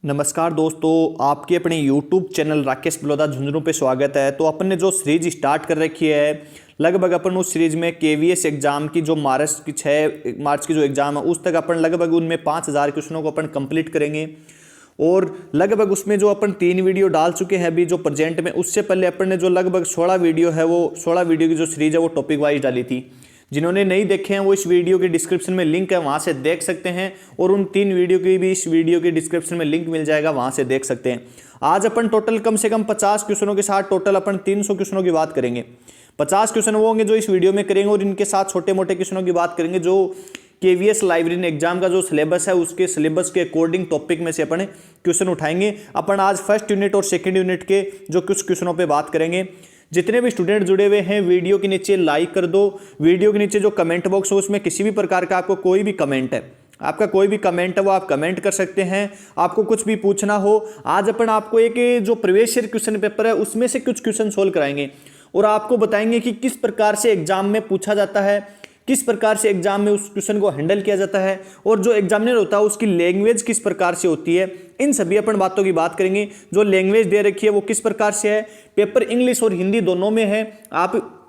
नमस्कार दोस्तों, आपके अपने YouTube चैनल राकेश बलौदा झुंझुनू पे स्वागत है। तो अपन ने जो सीरीज स्टार्ट कर रखी है, लगभग अपन उस सीरीज में KVS एग्जाम की जो छः मार्च की जो एग्जाम है उस तक अपन लगभग उनमें 5000 क्वेश्चनों को अपन कंप्लीट करेंगे। और लगभग उसमें जो अपन 3 वीडियो डाल चुके हैं अभी जो प्रेजेंट में, उससे पहले अपन ने जो लगभग 16 वीडियो है वो 16 वीडियो की जो सीरीज है वो टॉपिक वाइज डाली थी। जिन्होंने नहीं देखे हैं वो इस वीडियो के डिस्क्रिप्शन में लिंक है, वहां से देख सकते हैं। और उन 3 वीडियो की भी इस वीडियो के डिस्क्रिप्शन में लिंक मिल जाएगा, वहां से देख सकते हैं। आज अपन टोटल कम से कम 50 क्वेश्चनों के साथ टोटल अपन 300 क्वेश्चनों की बात करेंगे। 50 क्वेश्चन वो होंगे जो इस वीडियो में करेंगे और इनके साथ छोटे मोटे क्वेश्चनों की बात करेंगे जो KVS लाइब्रेरी एग्जाम का जो सिलेबस है उसके सिलेबस के अकॉर्डिंग टॉपिक में से अपन क्वेश्चन उठाएंगे। अपन आज फर्स्ट यूनिट और सेकंड यूनिट के जो कुछ क्वेश्चनों पे बात करेंगे। जितने भी स्टूडेंट जुड़े हुए हैं वीडियो के नीचे लाइक कर दो। वीडियो के नीचे जो कमेंट बॉक्स हो उसमें किसी भी प्रकार का आपको कोई भी कमेंट है, आपका कोई भी कमेंट है वो आप कमेंट कर सकते हैं। आपको कुछ भी पूछना हो, आज अपन आपको एक जो प्रीवियस ईयर क्वेश्चन पेपर है उसमें से कुछ क्वेश्चन सोल्व कराएंगे और आपको बताएंगे कि किस प्रकार से एग्जाम में पूछा जाता है, किस प्रकार से एग्जाम में उस क्वेश्चन को हैंडल किया जाता है और जो एग्जामिनर होता है उसकी लैंग्वेज किस प्रकार से होती है। इन सभी अपन बातों की बात करेंगे। जो लैंग्वेज दे रखी है वो किस प्रकार से है। पेपर इंग्लिश और हिंदी दोनों में है, आप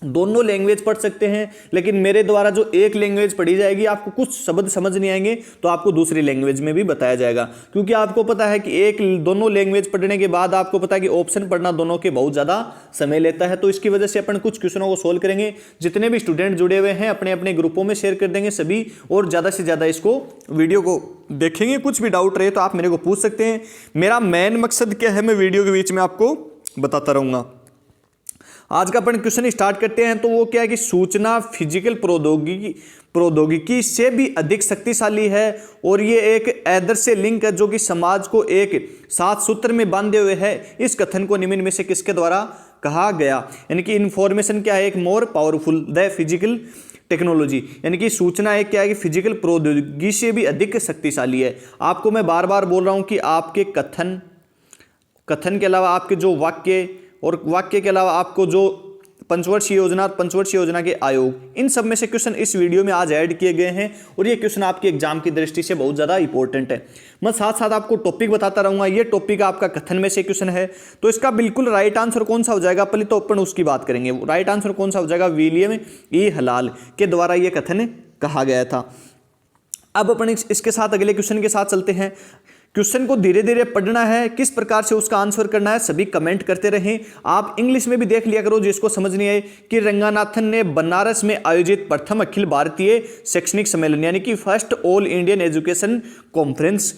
दोनों लैंग्वेज पढ़ सकते हैं, लेकिन मेरे द्वारा जो एक लैंग्वेज पढ़ी जाएगी आपको कुछ शब्द समझ नहीं आएंगे तो आपको दूसरी लैंग्वेज में भी बताया जाएगा। क्योंकि आपको पता है कि दोनों लैंग्वेज पढ़ने के बाद आपको पता है कि ऑप्शन पढ़ना दोनों के बहुत ज़्यादा समय लेता है। तो इसकी वजह से अपन कुछ क्वेश्चनों को सोल्व करेंगे। जितने भी स्टूडेंट जुड़े हुए हैं अपने अपने ग्रुपों में शेयर कर देंगे सभी, और ज़्यादा से ज़्यादा इसको वीडियो को देखेंगे। कुछ भी डाउट रहे तो आप मेरे को पूछ सकते हैं। मेरा मेन मकसद क्या है मैं वीडियो के बीच में आपको बताता रहूँगा। आज का अपन क्वेश्चन स्टार्ट करते हैं। तो वो क्या है कि सूचना फिजिकल प्रौद्योगिकी से भी अधिक शक्तिशाली है और ये एक आदर्श लिंक है जो कि समाज को एक सात सूत्र में बांधे हुए है। इस कथन को निम्न में से किसके द्वारा कहा गया? यानी कि इंफॉर्मेशन क्या है, एक more powerful the physical technology, यानी कि सूचना एक क्या है कि फिजिकल प्रौद्योगिकी से भी अधिक शक्तिशाली है। आपको मैं बार बार बोल रहा हूं कि आपके कथन के अलावा आपके जो वाक्य और वाक्य के अलावा आपको जो पंचवर्षीय योजना के आयोग, इन सब में से क्वेश्चन इस वीडियो में आज ऐड किए गए हैं और ये क्वेश्चन आपके एग्जाम की दृष्टि से बहुत ज़्यादा इंपॉर्टेंट है। मैं साथ साथ आपको टॉपिक बताता रहूंगा। ये टॉपिक आपका कथन में से क्वेश्चन है, तो इसका बिल्कुल राइट आंसर कौन सा हो जाएगा पहले तो अपन उसकी बात करेंगे। राइट आंसर कौन सा हो जाएगा? विलियम ई हलाल के द्वारा यह कथन कहा गया था। अब अपन इसके साथ अगले क्वेश्चन के साथ चलते हैं। क्वेश्चन को धीरे धीरे पढ़ना है, किस प्रकार से उसका आंसर करना है सभी कमेंट करते रहें। आप इंग्लिश में भी देख लिया करो जिसको समझ नहीं आए कि रंगानाथन ने बनारस में आयोजित प्रथम अखिल भारतीय शैक्षणिक सम्मेलन यानी कि first all Indian education conference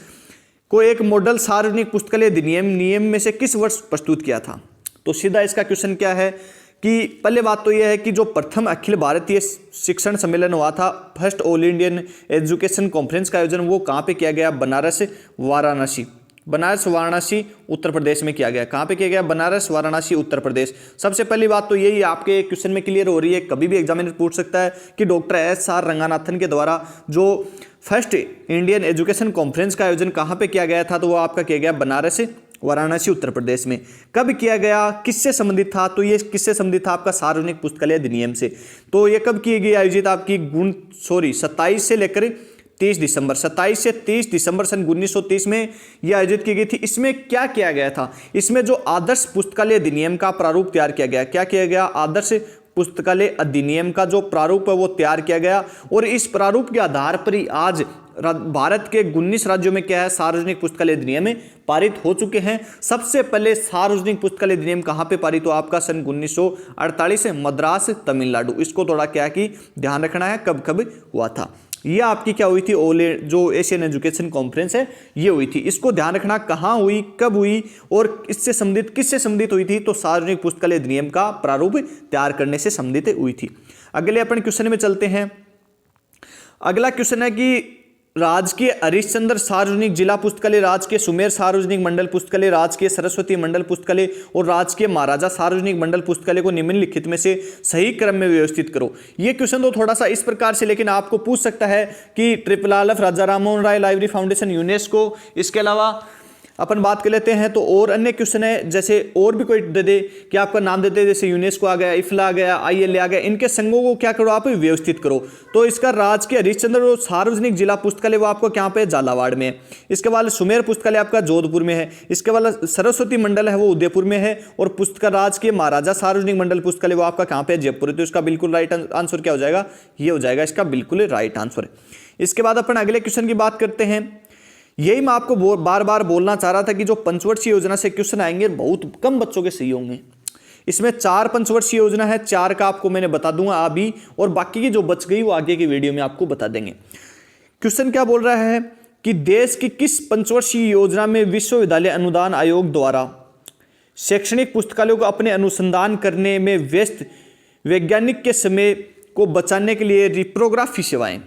को एक मॉडल सार्वजनिक पुस्तकालय अधिनियम में से किस वर्ष प्रस्तुत किया था? तो सीधा इसका क्वेश्चन क्या है कि पहले बात तो यह है कि जो प्रथम अखिल भारतीय शिक्षण सम्मेलन हुआ था, first all Indian education conference का आयोजन वो कहाँ पे किया गया? बनारस वाराणसी उत्तर प्रदेश में किया गया। कहाँ पे किया गया? बनारस वाराणसी उत्तर प्रदेश। सबसे पहली बात तो यही आपके क्वेश्चन में क्लियर हो रही है, कभी भी एग्जामिनर पूछ सकता है कि डॉक्टर SR रंगानाथन के द्वारा जो फर्स्ट इंडियन एजुकेशन कॉन्फ्रेंस का आयोजन कहाँ पे किया गया था? तो वो आपका किया गया बनारस वाराणसी उत्तर प्रदेश में। कब किया गया, किससे संबंधित था? तो ये किससे संबंधित था? आपका सार्वजनिक पुस्तकालय अधिनियम से। तो ये कब की गई आयोजित? आपकी 27 से लेकर 30 दिसंबर 27 से 30 दिसंबर सन 1930 में यह आयोजित की गई थी। इसमें क्या किया गया था? इसमें जो आदर्श पुस्तकालय अधिनियम का प्रारूप तैयार किया गया। क्या किया गया? आदर्श पुस्तकालय अधिनियम का जो प्रारूप है वो तैयार किया गया और इस प्रारूप के आधार पर ही आज भारत के 19 राज्यों में क्या है, सार्वजनिक पुस्तकालय अधिनियम में पारित हो चुके हैं। सबसे पहले सार्वजनिक पुस्तकालय अधिनियम कहाँ पे पारित हो? आपका सन 1948 से मद्रास तमिलनाडु। इसको थोड़ा क्या कि ध्यान रखना है कब कब हुआ था। ये आपकी क्या हुई थी? जो एशियन एजुकेशन कॉन्फ्रेंस है ये हुई थी। इसको ध्यान रखना कहाँ हुई, कब हुई और इससे संबंधित किससे संबंधित हुई थी? तो सार्वजनिक पुस्तकालय अधिनियम का प्रारूप तैयार करने से संबंधित हुई थी। अगले अपन क्वेश्चन में चलते हैं। अगला क्वेश्चन है कि राजकीय हरिश्चंद्र सार्वजनिक जिला पुस्तकालय, राजकीय सुमेर सार्वजनिक मंडल पुस्तकालय, राजकीय सरस्वती मंडल पुस्तकालय और राजकीय महाराजा सार्वजनिक मंडल पुस्तकालय को निम्नलिखित में से सही क्रम में व्यवस्थित करो। ये क्वेश्चन तो थोड़ा सा इस प्रकार से, लेकिन आपको पूछ सकता है कि triple RF Raja Rammohan Roy library foundation UNESCO, इसके अलावा अपन बात कर लेते हैं तो और अन्य क्वेश्चन है, जैसे और भी कोई दे दे कि आपका नाम देते हैं, जैसे यूनेस्को आ गया, इफ्ला आ गया, ILA आ गया, इनके संघों को क्या करो आप व्यवस्थित करो। तो इसका राजकीय हरिश्चंद्र और सार्वजनिक जिला पुस्तकालय वो आपको क्या पे झालावाड़ में है। इसके बाद सुमेर पुस्तकालय आपका जोधपुर में है। इसके बाद सरस्वती मंडल है वो उदयपुर में है। और पुस्तक राजकीय महाराजा सार्वजनिक मंडल पुस्तकालय वो आपका कहाँ पे जयपुर है। तो इसका बिल्कुल राइट आंसर क्या हो जाएगा, ये हो जाएगा इसका बिल्कुल राइट आंसर। इसके बाद अपन अगले क्वेश्चन की बात करते हैं। यही मैं आपको बार बार बोलना चाह रहा था कि जो पंचवर्षीय योजना से क्वेश्चन आएंगे बहुत कम बच्चों के सही होंगे। इसमें 4 पंचवर्षीय योजना है, 4 का आपको मैंने बता दूंगा अभी, और बाकी की जो बच गई वो आगे की वीडियो में आपको बता देंगे। क्वेश्चन क्या बोल रहा है कि देश की किस पंचवर्षीय योजना में विश्वविद्यालय अनुदान आयोग द्वारा शैक्षणिक पुस्तकालयों को अपने अनुसंधान करने में व्यस्त वैज्ञानिक के समय को बचाने के लिए रिप्रोग्राफी सेवाएं,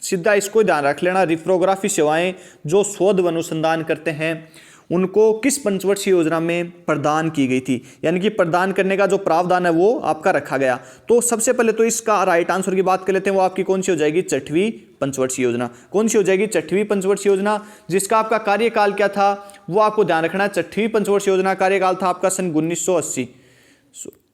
सीधा इसको ध्यान रख लेना, रिप्रोग्राफी सेवाएं जो शोध व अनुसंधान करते हैं उनको किस पंचवर्षीय योजना में प्रदान की गई थी, यानी कि प्रदान करने का जो प्रावधान है वो आपका रखा गया। तो सबसे पहले तो इसका राइट आंसर की बात कर लेते हैं, वो आपकी कौन सी हो जाएगी, 6वीं पंचवर्षीय योजना। कौन सी हो जाएगी, 6वीं पंचवर्षीय योजना, जिसका आपका कार्यकाल क्या था वो आपको ध्यान रखना है। 6वीं पंचवर्षीय योजना कार्यकाल था आपका सन 1980,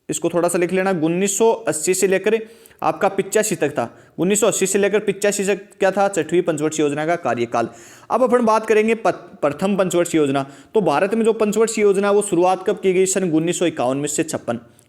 इसको थोड़ा सा लिख लेना, 1980 से लेकर आपका 85 तक था। 1980 से लेकर 85 तक क्या था, 6वीं पंचवर्षीय योजना का कार्यकाल। अब अपन बात करेंगे प्रथम पंचवर्षीय योजना। तो भारत में जो पंचवर्षीय योजना वो शुरुआत कब की गई, सन 1951 में से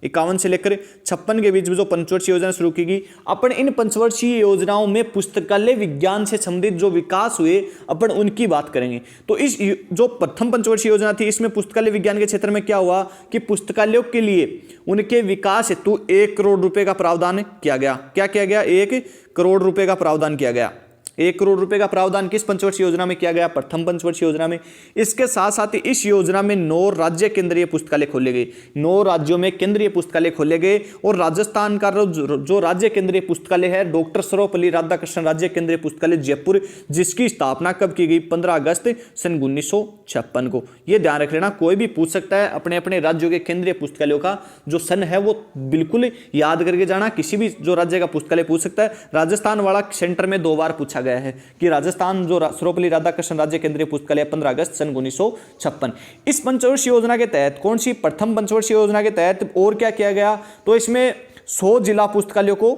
51 से लेकर 56 के बीच में जो पंचवर्षीय योजना शुरू की गई। अपन इन पंचवर्षीय योजनाओं में पुस्तकालय विज्ञान से संबंधित जो विकास हुए अपन उनकी बात करेंगे। तो इस जो प्रथम पंचवर्षीय योजना थी इसमें पुस्तकालय विज्ञान के क्षेत्र में क्या हुआ कि पुस्तकालयों के लिए उनके विकास हेतु 1 करोड़ रुपए का प्रावधान किया गया। क्या किया गया, 1 करोड़ रुपए का प्रावधान किया गया। 1 करोड़ रुपए का प्रावधान किस पंचवर्षीय योजना में किया गया, प्रथम पंचवर्षीय योजना में। इसके साथ साथ ही इस योजना में 9 राज्य केंद्रीय पुस्तकालय खोले गए। 9 राज्यों में केंद्रीय पुस्तकालय खोले गए। और राजस्थान का जो राज्य केंद्रीय पुस्तकालय है डॉक्टर सर्वपल्ली राधाकृष्णन राज्य केंद्रीय पुस्तकालय जयपुर, जिसकी स्थापना कब की गई, 15 अगस्त सन 1956 को। यह ध्यान रख लेना, कोई भी पूछ सकता है अपने अपने राज्यों के केंद्रीय पुस्तकालयों का जो सन है वो बिल्कुल याद करके जाना। किसी भी जो राज्य का पुस्तकालय पूछ सकता है। राजस्थान वाला सेंटर में 2 बार पूछा गया है कि राजस्थान जो सर्वपल्ली राधाकृष्णन राज्य केंद्रीय पुस्तकालय 15 अगस्त सन 1956। इस पंचवर्षीय योजना के तहत कौन सी प्रथम पंचवर्षीय योजना के तहत और क्या किया गया, तो इसमें 100 जिला पुस्तकालयों को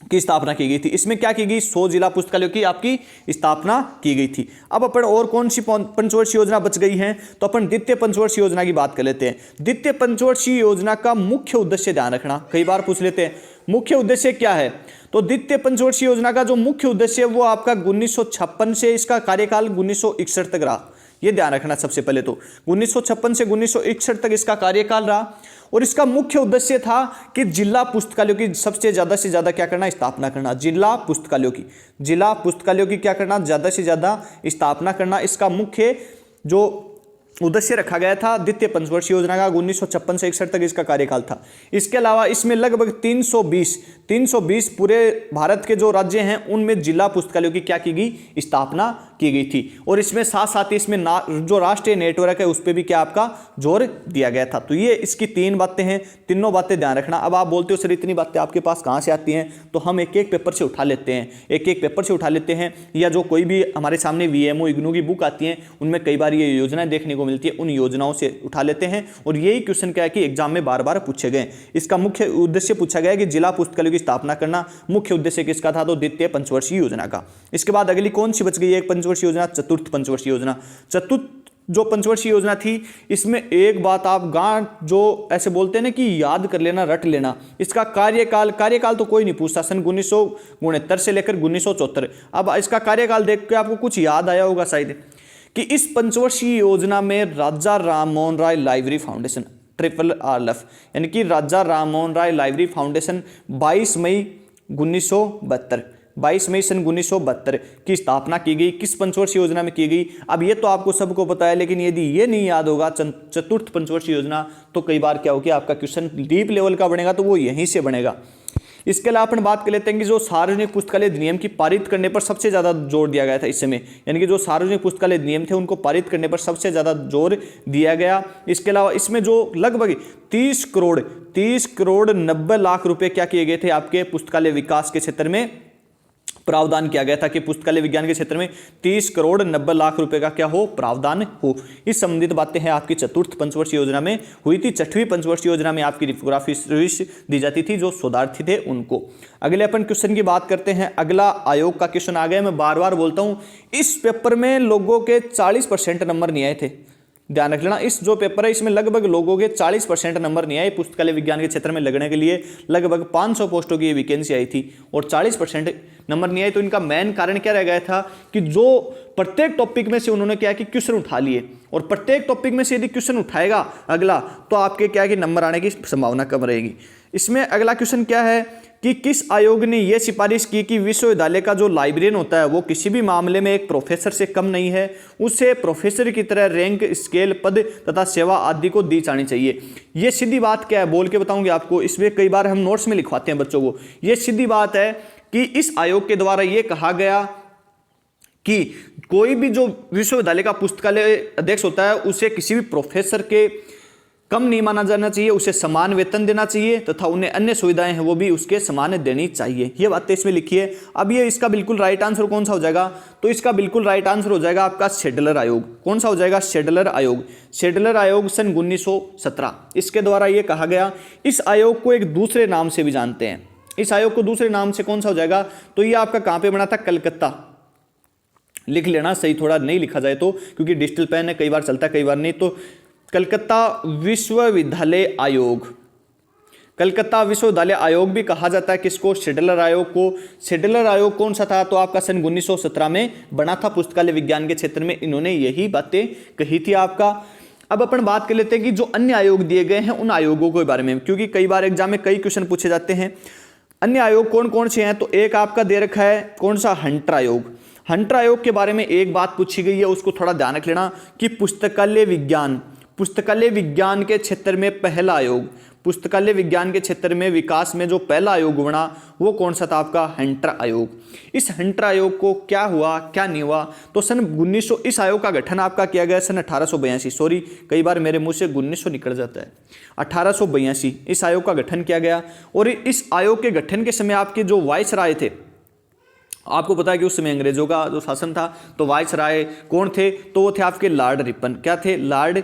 की स्थापना की गई थी। इसमें क्या की गई, 100 जिला पुस्तकालयों की आपकी स्थापना की गई थी। अब अपन और कौन सी पंचवर्षीय योजना बच गई है, तो अपन द्वितीय पंचवर्षीय योजना की बात कर लेते हैं। द्वितीय पंचवर्षीय योजना का मुख्य उद्देश्य ध्यान रखना, कई बार पूछ लेते हैं मुख्य उद्देश्य क्या है। तो द्वितीय पंचवर्षीय योजना का जो मुख्य उद्देश्य है वो आपका 1956 से इसका कार्यकाल 1961 तक रहा। ये ध्यान रखना सबसे पहले तो 1956 से 1961 तक इसका कार्यकाल रहा। और इसका मुख्य उद्देश्य था कि जिला पुस्तकालयों की सबसे ज्यादा से ज्यादा क्या करना, स्थापना करना। जिला पुस्तकालयों की क्या करना, ज्यादा से ज्यादा स्थापना करना। इसका मुख्य जो उद्देश्य रखा गया था द्वितीय पंचवर्षीय योजना का 1956 से 61 तक इसका कार्यकाल था। इसके अलावा इसमें लगभग 320 पूरे भारत के जो राज्य हैं उनमें जिला पुस्तकालयों की क्या की गई, स्थापना की गई थी। और इसमें साथ साथ इसमें जो राष्ट्रीय नेटवर्क है उस पर भी क्या आपका जोर दिया गया था। तो ये इसकी 3 बातें हैं, तीनों बातें ध्यान रखना। अब आप बोलते हो सर इतनी बातें आपके पास कहाँ से आती हैं, तो हम एक एक पेपर से उठा लेते हैं, या जो कोई भी हमारे सामने VMO इग्नू की बुक आती है उनमें कई बार ये योजनाएं देखने को मिलती है, उन योजनाओं से उठा लेते हैं। और यही क्वेश्चन क्या है कि एग्जाम में बार बार पूछे गए। इसका मुख्य उद्देश्य पूछा गया कि जिला पुस्तकालयों की स्थापना करना। मुख्य उद्देश्य किसका था, तो द्वितीय पंचवर्षीय योजना का। इसके बाद अगली कौन सी बच गई एक पंचवर्षीय योजना, चतुर्थ पंचवर्षीय योजना। चतुर्थ जो पंचवर्षीय योजना थी इसमें एक बात आप जो ऐसे बोलते हैं ना कि याद कर लेना, रट लेना। इसका कार्यकाल तो कोई नहीं पूछता, सन 1969 से लेकर 1974। अब इसका कार्यकाल देख के आपको कुछ याद आया होगा शायद कि इस पंचवर्षीय योजना में Raja Rammohan Roy library foundation RRLF यानी कि राजा राममोहन राय लाइब्रेरी फाउंडेशन 22 मई 1972 सन 1972 की स्थापना की गई। किस पंचवर्षीय योजना में की गई, अब ये तो आपको सबको पता है, लेकिन यदि ये नहीं याद होगा चतुर्थ पंचवर्षीय योजना, तो कई बार क्या होगी आपका क्वेश्चन डीप लेवल का बनेगा, तो वो यहीं से बनेगा। इसके अलावा अपन बात कर लेते हैं कि जो सार्वजनिक पुस्तकालय अधिनियम की पारित करने पर सबसे ज्यादा जोर दिया गया था इस समय, यानी कि जो सार्वजनिक पुस्तकालय अधिनियम थे उनको पारित करने पर सबसे ज्यादा जोर दिया गया। इसके अलावा इसमें जो लगभग 30 करोड़ 90 लाख रुपए क्या किए गए थे आपके पुस्तकालय विकास के क्षेत्र में प्रावधान किया गया था कि पुस्तकालय विज्ञान के क्षेत्र में 30 करोड़ 90 लाख रुपए का क्या हो, प्रावधान हो। इस संबंधित बातें हैं आपकी चतुर्थ पंचवर्षीय योजना में हुई थी। छठवीं पंचवर्षीय योजना में आपकी रिपोग्राफी सर्विस दी जाती थी जो शोधार्थी थे उनको। अगले अपन क्वेश्चन की बात करते हैं। अगला आयोग का क्वेश्चन आ गया। मैं बार बार बोलता हूं इस पेपर में लोगों के 40% नंबर नहीं आए थे, ध्यान रख लेना। इस जो पेपर है इसमें लगभग लोगों के 40% नंबर नहीं आए। पुस्तकालय विज्ञान के क्षेत्र में लगने के लिए लगभग 500 पोस्टों की वैकेंसी आई थी और 40% नंबर नहीं आए। तो इनका मेन कारण क्या रह गया था कि जो प्रत्येक टॉपिक में से उन्होंने क्या कि क्वेश्चन उठा लिए, और प्रत्येक टॉपिक में से यदि क्वेश्चन उठाएगा अगला तो आपके क्या कि नंबर आने की संभावना कम रहेगी। इसमें अगला क्वेश्चन क्या है कि किस आयोग ने यह सिफारिश की कि विश्वविद्यालय का जो लाइब्रेरियन होता है वो किसी भी मामले में एक प्रोफेसर से कम नहीं है, उसे प्रोफेसर की तरह रैंक, स्केल, पद तथा सेवा आदि को दी जानी चाहिए। ये सीधी बात क्या है बोल के बताऊंगी आपको। इसमें कई बार हम नोट्स में लिखवाते हैं बच्चों को। ये सीधी बात है कि इस आयोग के द्वारा ये कहा गया कि कोई भी जो विश्वविद्यालय का पुस्तकालय अध्यक्ष होता है उसे किसी भी प्रोफेसर के कम नहीं माना जाना चाहिए, उसे समान वेतन देना चाहिए तथा उन्हें अन्य सुविधाएं हैं वो भी उसके समान देनी चाहिए। ये बातें इसमें लिखी है। अब ये इसका बिल्कुल राइट आंसर कौन सा हो जाएगा, तो इसका बिल्कुल राइट आंसर हो जाएगा आपका शेडलर आयोग। कौन सा हो जाएगा, शेडलर आयोग। शेडलर आयोग सन 1917 इसके द्वारा ये कहा गया। इस आयोग को एक दूसरे नाम से भी जानते हैं। इस आयोग को दूसरे नाम से कौन सा हो जाएगा, तो ये आपका कहां पे बना था, कलकत्ता। लिख लेना सही, थोड़ा नहीं लिखा जाए तो, क्योंकि डिजिटल पेन है, कई बार चलता है कई बार नहीं। तो कलकत्ता विश्वविद्यालय आयोग, कलकत्ता विश्वविद्यालय आयोग भी कहा जाता है किसको, शेडलर आयोग को। शेडलर आयोग कौन सा था, तो आपका सन 1917 में बना था। पुस्तकालय विज्ञान के क्षेत्र में इन्होंने यही बातें कही थी आपका। अब अपन बात कर लेते हैं कि जो अन्य आयोग दिए गए हैं उन आयोगों के बारे में, क्योंकि कई बार एग्जाम में कई क्वेश्चन पूछे जाते हैं। अन्य आयोग कौन कौन से हैं, तो एक आपका दे रखा है कौन सा, हंटर आयोग। हंटर आयोग के बारे में एक बात पूछी गई है, उसको थोड़ा ध्यान रख लेना कि पुस्तकालय विज्ञान के क्षेत्र में पहला आयोग, पुस्तकालय विज्ञान के क्षेत्र में विकास में जो पहला आयोग बना वो कौन सा था, आपका हंटर आयोग। इस हंटर आयोग को क्या हुआ क्या नहीं हुआ, तो सन 1900 इस आयोग का गठन आपका किया गया सन 1882। सॉरी, कई बार मेरे मुंह से 1900 निकल जाता है। 1882 इस आयोग का गठन किया गया। और इस आयोग के गठन के समय आपके जो वाइसराय थे, आपको पता है कि उस समय अंग्रेजों का जो शासन था, तो वाइसराय कौन थे, तो वो थे आपके लॉर्ड रिपन। क्या थे, लॉर्ड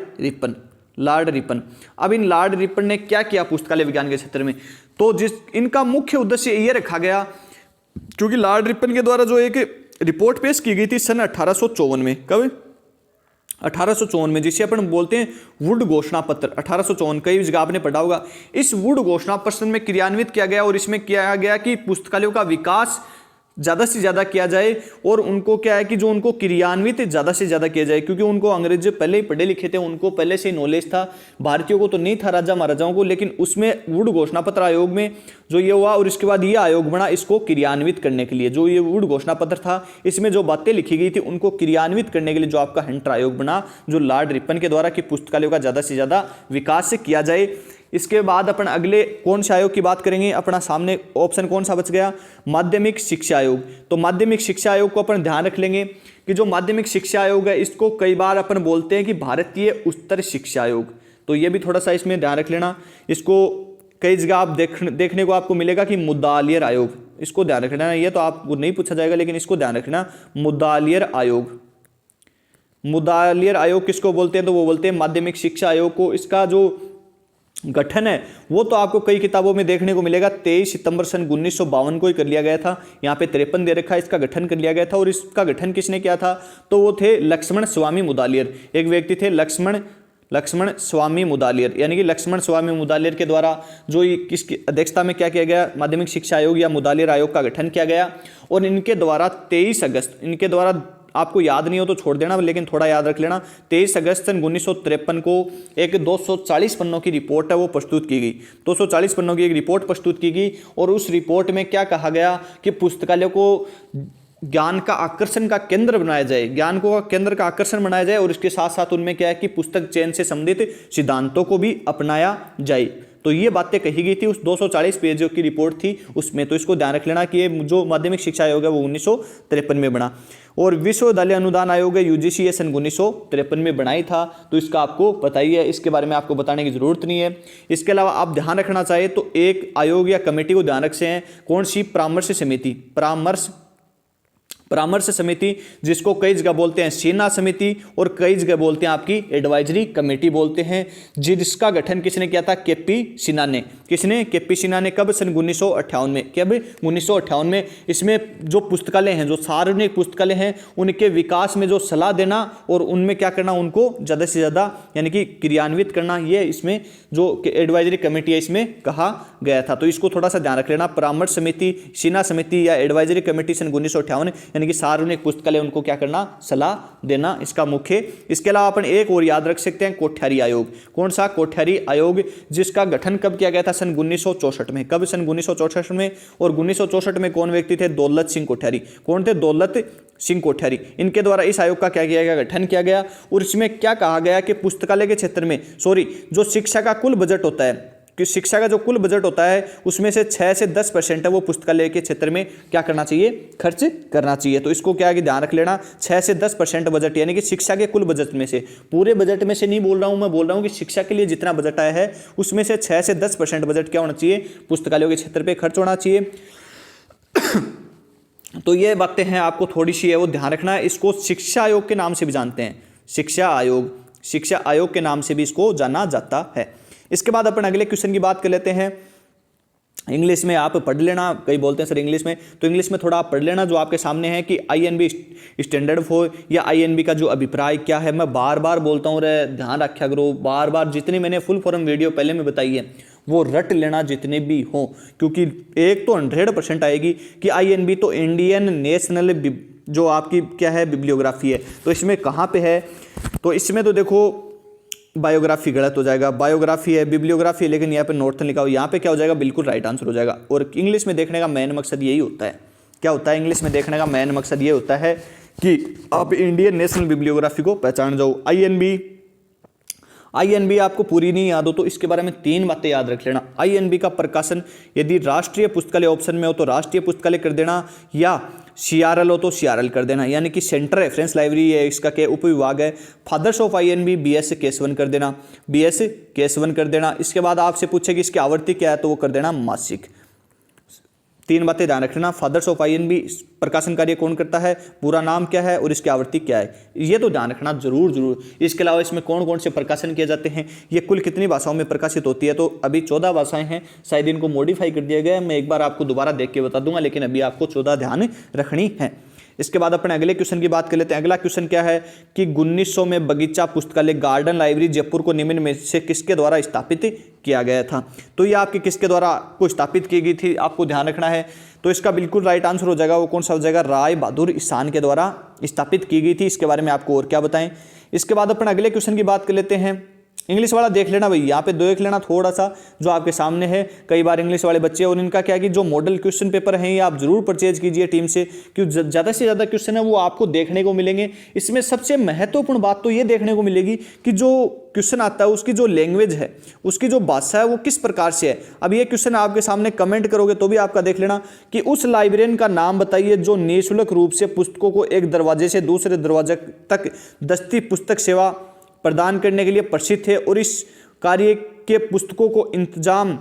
रिपन। अब इन लॉर्ड रिपन ने क्या किया पुस्तकालय विज्ञान के क्षेत्र में, तो इनका मुख्य उद्देश्य ये रखा गया, क्योंकि लॉर्ड रिपन के द्वारा जो एक रिपोर्ट पेश की गई थी सन 1854 में, कब, 1854 में, जिसे अपन बोलते हैं वुड घोषणा पत्र। 1854 कई जगह आपने पढ़ा होगा। इस वुड घोषणा पत्र में क्रियान्वित किया गया और इसमें किया गया कि पुस्तकालयों का विकास ज़्यादा से ज़्यादा किया जाए, और उनको क्या है कि जो उनको क्रियान्वित ज़्यादा से ज़्यादा किया जाए, क्योंकि उनको अंग्रेज पहले ही पढ़े लिखे थे, उनको पहले से ही नॉलेज था। भारतीयों को तो नहीं था, राजा महाराजाओं को, लेकिन उसमें वुड घोषणा पत्र आयोग में जो ये हुआ, और इसके बाद ये आयोग बना इसको क्रियान्वित करने के लिए। जो ये वुड घोषणा पत्र था इसमें जो बातें लिखी गई थी उनको क्रियान्वित करने के लिए जो आपका हंटर आयोग बना, जो लॉर्ड रिपन के द्वारा कि पुस्तकालयों का ज़्यादा से ज़्यादा विकास किया जाए। इसके बाद अपन अगले कौन से आयोग की बात करेंगे, अपना सामने ऑप्शन कौन सा बच गया, माध्यमिक शिक्षा आयोग। तो माध्यमिक शिक्षा आयोग को अपन ध्यान रख लेंगे कि जो माध्यमिक शिक्षा आयोग है इसको कई बार अपन बोलते हैं कि भारतीय उच्चतर शिक्षा आयोग। तो ये भी थोड़ा सा इसमें ध्यान रख लेना। इसको कई जगह आप देखने को आपको मिलेगा कि मुद्दालियर आयोग, इसको ध्यान रख लेना। ये तो आपको नहीं पूछा जाएगा लेकिन इसको ध्यान रखना, मुद्दालियर आयोग। मुद्दालियर आयोग किसको बोलते हैं, तो वो बोलते हैं माध्यमिक शिक्षा आयोग को। इसका जो गठन है वो तो आपको कई किताबों में देखने को मिलेगा। 23 सितंबर सन 1952 को ही कर लिया गया था। यहाँ पे 53 दे रखा है, इसका गठन कर लिया गया था। और इसका गठन किसने किया था, तो वो थे लक्ष्मण स्वामी मुदालियर। एक व्यक्ति थे लक्ष्मण स्वामी मुदालियर, यानी कि लक्ष्मण स्वामी मुदालियर के द्वारा जो किसकी अध्यक्षता में क्या किया गया, माध्यमिक शिक्षा आयोग या मुदालियर आयोग का गठन किया गया। और इनके द्वारा 23 अगस्त, इनके द्वारा आपको याद नहीं हो तो छोड़ देना, लेकिन थोड़ा याद रख लेना, 23 अगस्त सन 1953 को एक 240 पन्नों की रिपोर्ट है वो प्रस्तुत की गई। 240 पन्नों की एक रिपोर्ट प्रस्तुत की गई, और उस रिपोर्ट में क्या कहा गया कि पुस्तकालय को ज्ञान का आकर्षण का केंद्र बनाया जाए, ज्ञान को केंद्र का आकर्षण बनाया जाए, और इसके साथ साथ उनमें क्या है कि पुस्तक चयन से संबंधित सिद्धांतों को भी अपनाया जाए। तो ये बातें कही गई थी उस 240 पेज की रिपोर्ट थी उसमें। तो इसको ध्यान रख लेना कि ये जो माध्यमिक शिक्षा आयोग है वो 1953 में बना। और विश्वविद्यालय अनुदान आयोग है यूजीसी, ये सन 1953 में बनाई था। तो इसका आपको पता ही है, इसके बारे में आपको बताने की जरूरत नहीं है। इसके अलावा आप ध्यान रखना चाहे तो एक आयोग या कमेटी को ध्यान रखते हैं, कौन सी, परामर्श समिति। परामर्श परामर्श समिति, जिसको कई जगह बोलते हैं सेना समिति और कई जगह बोलते हैं आपकी एडवाइजरी कमेटी बोलते हैं, जिसका गठन किसने किया था? केपी सिन्हा ने। किसने? केपी सिन्हा ने। कब? सन 1958 में। कब? 1958 में। इसमें जो पुस्तकालय हैं, जो सार्वजनिक पुस्तकालय हैं, उनके विकास में जो सलाह देना और उनमें क्या करना, उनको ज़्यादा से ज़्यादा यानी कि क्रियान्वित करना, ये इसमें जो एडवाइजरी कमेटी है इसमें कहा गया था। तो इसको थोड़ा सा ध्यान रख लेना। परामर्श समिति, सेना समिति या एडवाइजरी कमेटी सन 1958 यानी कि सार्वजनिक पुस्तकालय, उनको क्या करना? सलाह देना, इसका मुख्य। इसके अलावा अपन एक और याद रख सकते हैं, कोठियारी आयोग। कौन सा? कोठियारी आयोग, जिसका गठन कब किया गया था? सन 1964 में। कब? सन 1964 में। और 1964 में कौन व्यक्ति थे? दौलत सिंह कोठियारी। कौन थे? दौलत सिंह कोठियारी। इनके द्वारा इस आयोग का क्या किया गया? गठन किया गया। और इसमें क्या कहा गया कि पुस्तकालय के क्षेत्र में जो शिक्षा का कुल बजट होता है, कि शिक्षा का जो कुल बजट होता है उसमें से 6 से 10% है वो पुस्तकालय के क्षेत्र में क्या करना चाहिए? खर्च करना चाहिए। तो इसको क्या है कि ध्यान रख लेना, 6 से 10% बजट, यानी कि शिक्षा के कुल बजट में से, पूरे बजट में से नहीं बोल रहा हूं मैं, बोल रहा हूं कि शिक्षा के लिए जितना बजट आया है उसमें से 6 से 10% बजट क्या होना चाहिए? पुस्तकालयों के क्षेत्र पर खर्च होना चाहिए। तो ये बातें हैं, आपको थोड़ी सी है वो ध्यान रखना है। इसको शिक्षा आयोग के नाम से भी जानते हैं, शिक्षा आयोग के नाम से भी इसको जाना जाता है। इसके बाद अपन अगले क्वेश्चन की बात कर लेते हैं। इंग्लिश में आप पढ़ लेना, कई बोलते हैं सर इंग्लिश में, तो इंग्लिश में थोड़ा आप पढ़ लेना जो आपके सामने है कि INB स्टैंडर्ड फॉर या INB का जो अभिप्राय क्या है। मैं बार बार बोलता हूँ रे, ध्यान रखा करो, बार बार जितनी मैंने फुल फॉर्म वीडियो पहले में बताई है वो रट लेना जितने भी हों, क्योंकि एक तो 100% आएगी कि INB तो इंडियन नेशनल जो आपकी क्या है बिब्लियोग्राफी है। तो इसमें कहाँ पे है? तो इसमें तो देखो बायोग्राफी गलत हो जाएगा, बायोग्राफी है, बिब्लियोग्राफी है, लेकिन यहाँ पे नॉर्थन लिखा हो, यहाँ पे क्या हो जाएगा? बिल्कुल राइट आंसर हो जाएगा। और इंग्लिश में देखने का मेन मकसद यही होता है। क्या होता है? इंग्लिश में देखने का मेन मकसद ये होता है कि आप इंडियन नेशनल बिब्लियोग्राफी को पहचान जाओ। INB आपको पूरी नहीं याद हो तो इसके बारे में 3 बातें याद रख लेना। INB का प्रकाशन यदि राष्ट्रीय पुस्तकालय ऑप्शन में हो तो राष्ट्रीय पुस्तकालय कर देना, या CRL हो तो CRL कर देना, यानी कि सेंटर रेफरेंस लाइब्रेरी है, इसका क्या उपविभाग है। Fathers of INB BS Kesavan कर देना, BS केसवन कर देना। इसके बाद आपसे पूछे कि इसकी आवृत्ति क्या है तो वो कर देना मासिक। 3 बातें ध्यान रखना, फादर्स ऑफ INB प्रकाशन कार्य कौन करता है, पूरा नाम क्या है और इसकी आवृत्ति क्या है, ये तो ध्यान रखना जरूर। इसके अलावा इसमें कौन कौन से प्रकाशन किए जाते हैं, ये कुल कितनी भाषाओं में प्रकाशित होती है, तो अभी 14 भाषाएं हैं, शायद इनको मॉडिफाई कर दिया गया है, मैं एक बार आपको दोबारा देख के बता दूंगा, लेकिन अभी आपको 14 ध्यान रखनी है। इसके बाद अपने अगले क्वेश्चन की बात कर लेते हैं। अगला क्वेश्चन क्या है कि 1900 में बगीचा पुस्तकालय गार्डन लाइब्रेरी जयपुर को निम्न में से किसके द्वारा स्थापित किया गया था? तो ये आपके किसके द्वारा को स्थापित की गई थी, आपको ध्यान रखना है। तो इसका बिल्कुल राइट आंसर हो जाएगा, वो कौन सा हो जाएगा? राय बहादुर ईशान के द्वारा स्थापित की गई थी। इसके बारे में आपको और क्या बताएं। इसके बाद अपन अगले क्वेश्चन की बात कर लेते हैं। इंग्लिश वाला देख लेना भाई, यहाँ पे देख लेना थोड़ा सा जो आपके सामने है। कई बार इंग्लिश वाले बच्चे और इनका क्या कि जो मॉडल क्वेश्चन पेपर हैं ये आप जरूर परचेज कीजिए टीम से, क्योंकि ज़्यादा से ज़्यादा क्वेश्चन है वो आपको देखने को मिलेंगे। इसमें सबसे महत्वपूर्ण बात तो ये देखने को मिलेगी कि जो क्वेश्चन आता है उसकी जो लैंग्वेज है, उसकी जो भाषा है वो किस प्रकार से है। अब ये क्वेश्चन आपके सामने कमेंट करोगे तो भी आपका देख लेना कि उस लाइब्रेरियन का नाम बताइए जो निःशुल्क रूप से पुस्तकों को एक दरवाजे से दूसरे दरवाजे तक दस्ती पुस्तक सेवा प्रदान करने के लिए प्रसिद्ध थे, और इस कार्य के पुस्तकों को इंतजाम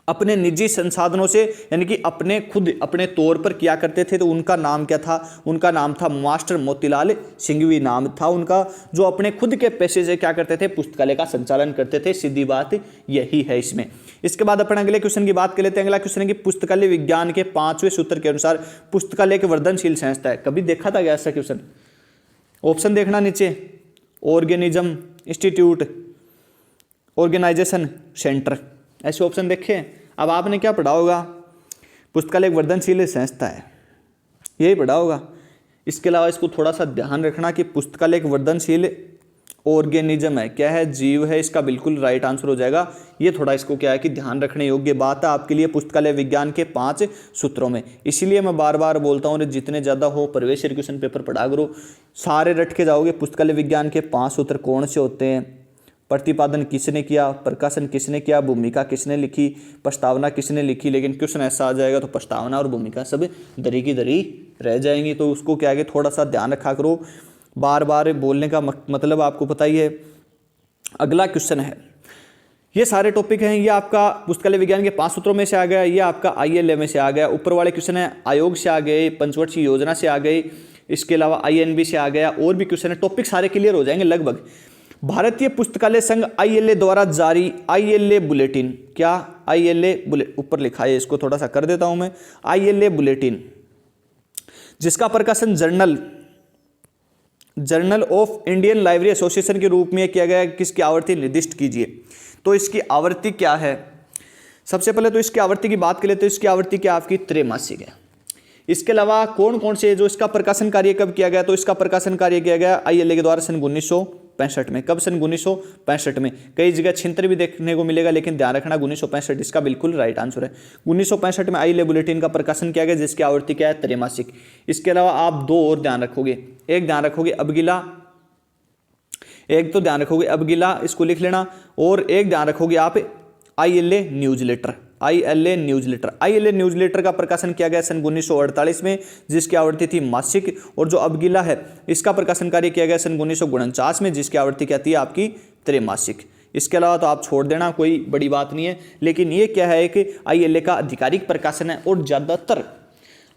अपने निजी संसाधनों से यानी कि अपने तौर पर किया करते थे। तो उनका नाम क्या था? उनका नाम था मास्टर मोतीलाल सिंघवी नाम था उनका, जो अपने खुद के पैसे से क्या करते थे? पुस्तकालय का संचालन करते थे। सीधी बात यही है इसमें। इसके बाद अपन अगले क्वेश्चन की बात कर लेते हैं। अगला क्वेश्चन है कि पुस्तकालय विज्ञान के 5वें सूत्र के अनुसार पुस्तकालय एक वर्धनशील संस्था है। कभी देखा था क्या ऐसा क्वेश्चन? ऑप्शन देखना नीचे, ऑर्गेनिज्म, इंस्टीट्यूट, ऑर्गेनाइजेशन, सेंटर, ऐसे ऑप्शन देखे। अब आपने क्या पढ़ा होगा? पुस्तकालय एक वर्धनशील संस्था है, यही पढ़ा होगा। इसके अलावा इसको थोड़ा सा ध्यान रखना कि पुस्तकालय एक वर्धनशील ऑर्गेनिज्म है, क्या है? जीव है। इसका बिल्कुल राइट आंसर हो जाएगा। ये थोड़ा इसको क्या है कि ध्यान रखने योग्य बात है आपके लिए पुस्तकालय विज्ञान के 5 सूत्रों में। इसीलिए मैं बार बार बोलता हूँ जितने ज़्यादा हो प्रवेश क्वेश्चन पेपर पढ़ा करो, सारे रट के जाओगे। पुस्तकालय विज्ञान के 5 सूत्र कौन से होते हैं? प्रतिपादन किसने किया, प्रकाशन किसने किया, भूमिका किसने लिखी, प्रस्तावना किसने लिखी। लेकिन क्वेश्चन ऐसा आ जाएगा तो प्रस्तावना और भूमिका सब दरी की दरी रह जाएंगी। तो उसको क्या है थोड़ा सा ध्यान रखा करो। बार बार बोलने का मतलब आपको पता ही है। अगला क्वेश्चन है ये सारे टॉपिक हैं, ये आपका पुस्तकालय विज्ञान के 5 सूत्रों में से आ गया, ये आपका ILA में से आ गया, ऊपर वाले क्वेश्चन है आयोग से आ गए, पंचवर्षीय योजना से आ गए, इसके अलावा INB से आ गया, और भी क्वेश्चन है। टॉपिक सारे क्लियर हो जाएंगे लगभग। भारतीय पुस्तकालय संघ ILA द्वारा जारी ILA बुलेटिन, क्या ILA बुलेटिन ऊपर लिखा है, इसको थोड़ा सा कर देता हूं मैं, ILA बुलेटिन, जिसका प्रकाशन journal of Indian library association के रूप में किया गया है। किसकी आवृत्ति निर्दिष्ट कीजिए। तो इसकी आवृत्ति क्या है, सबसे पहले तो इसकी आवृत्ति की बात करें तो इसकी आवृत्ति क्या आपकी त्रैमासिक है। इसके अलावा कौन कौन से जो इसका प्रकाशन कार्य कब किया गया, तो इसका प्रकाशन कार्य किया गया ILA के द्वारा सन 1965 में। कब, सन 1965 में। कई जगह छिंतर भी देखने को मिलेगा, लेकिन ध्यान रखना 1965 इसका बिल्कुल राइट आंसर है। 1965 में ILA बुलेटिन का प्रकाशन किया गया, जिसकी आवृत्ति क्या है, त्रैमासिक। इसके अलावा आप दो और ध्यान रखोगे, एक ध्यान रखोगे अबगिला, एक तो ध्यान रखोगे अबगिला, इसको लिख लेना, और एक ध्यान रखोगे आप ILA न्यूज़लेटर। ILA न्यूज़लेटर का प्रकाशन किया गया सन 1948 में, जिसकी आवृत्ति थी मासिक। और जो अबगिला है इसका प्रकाशन कार्य किया गया सन 1949 में, जिसकी आवृत्ति क्या थी आपकी, त्रैमासिक। इसके अलावा तो आप छोड़ देना, कोई बड़ी बात नहीं है। लेकिन ये क्या है कि ILA का आधिकारिक प्रकाशन है, और ज़्यादातर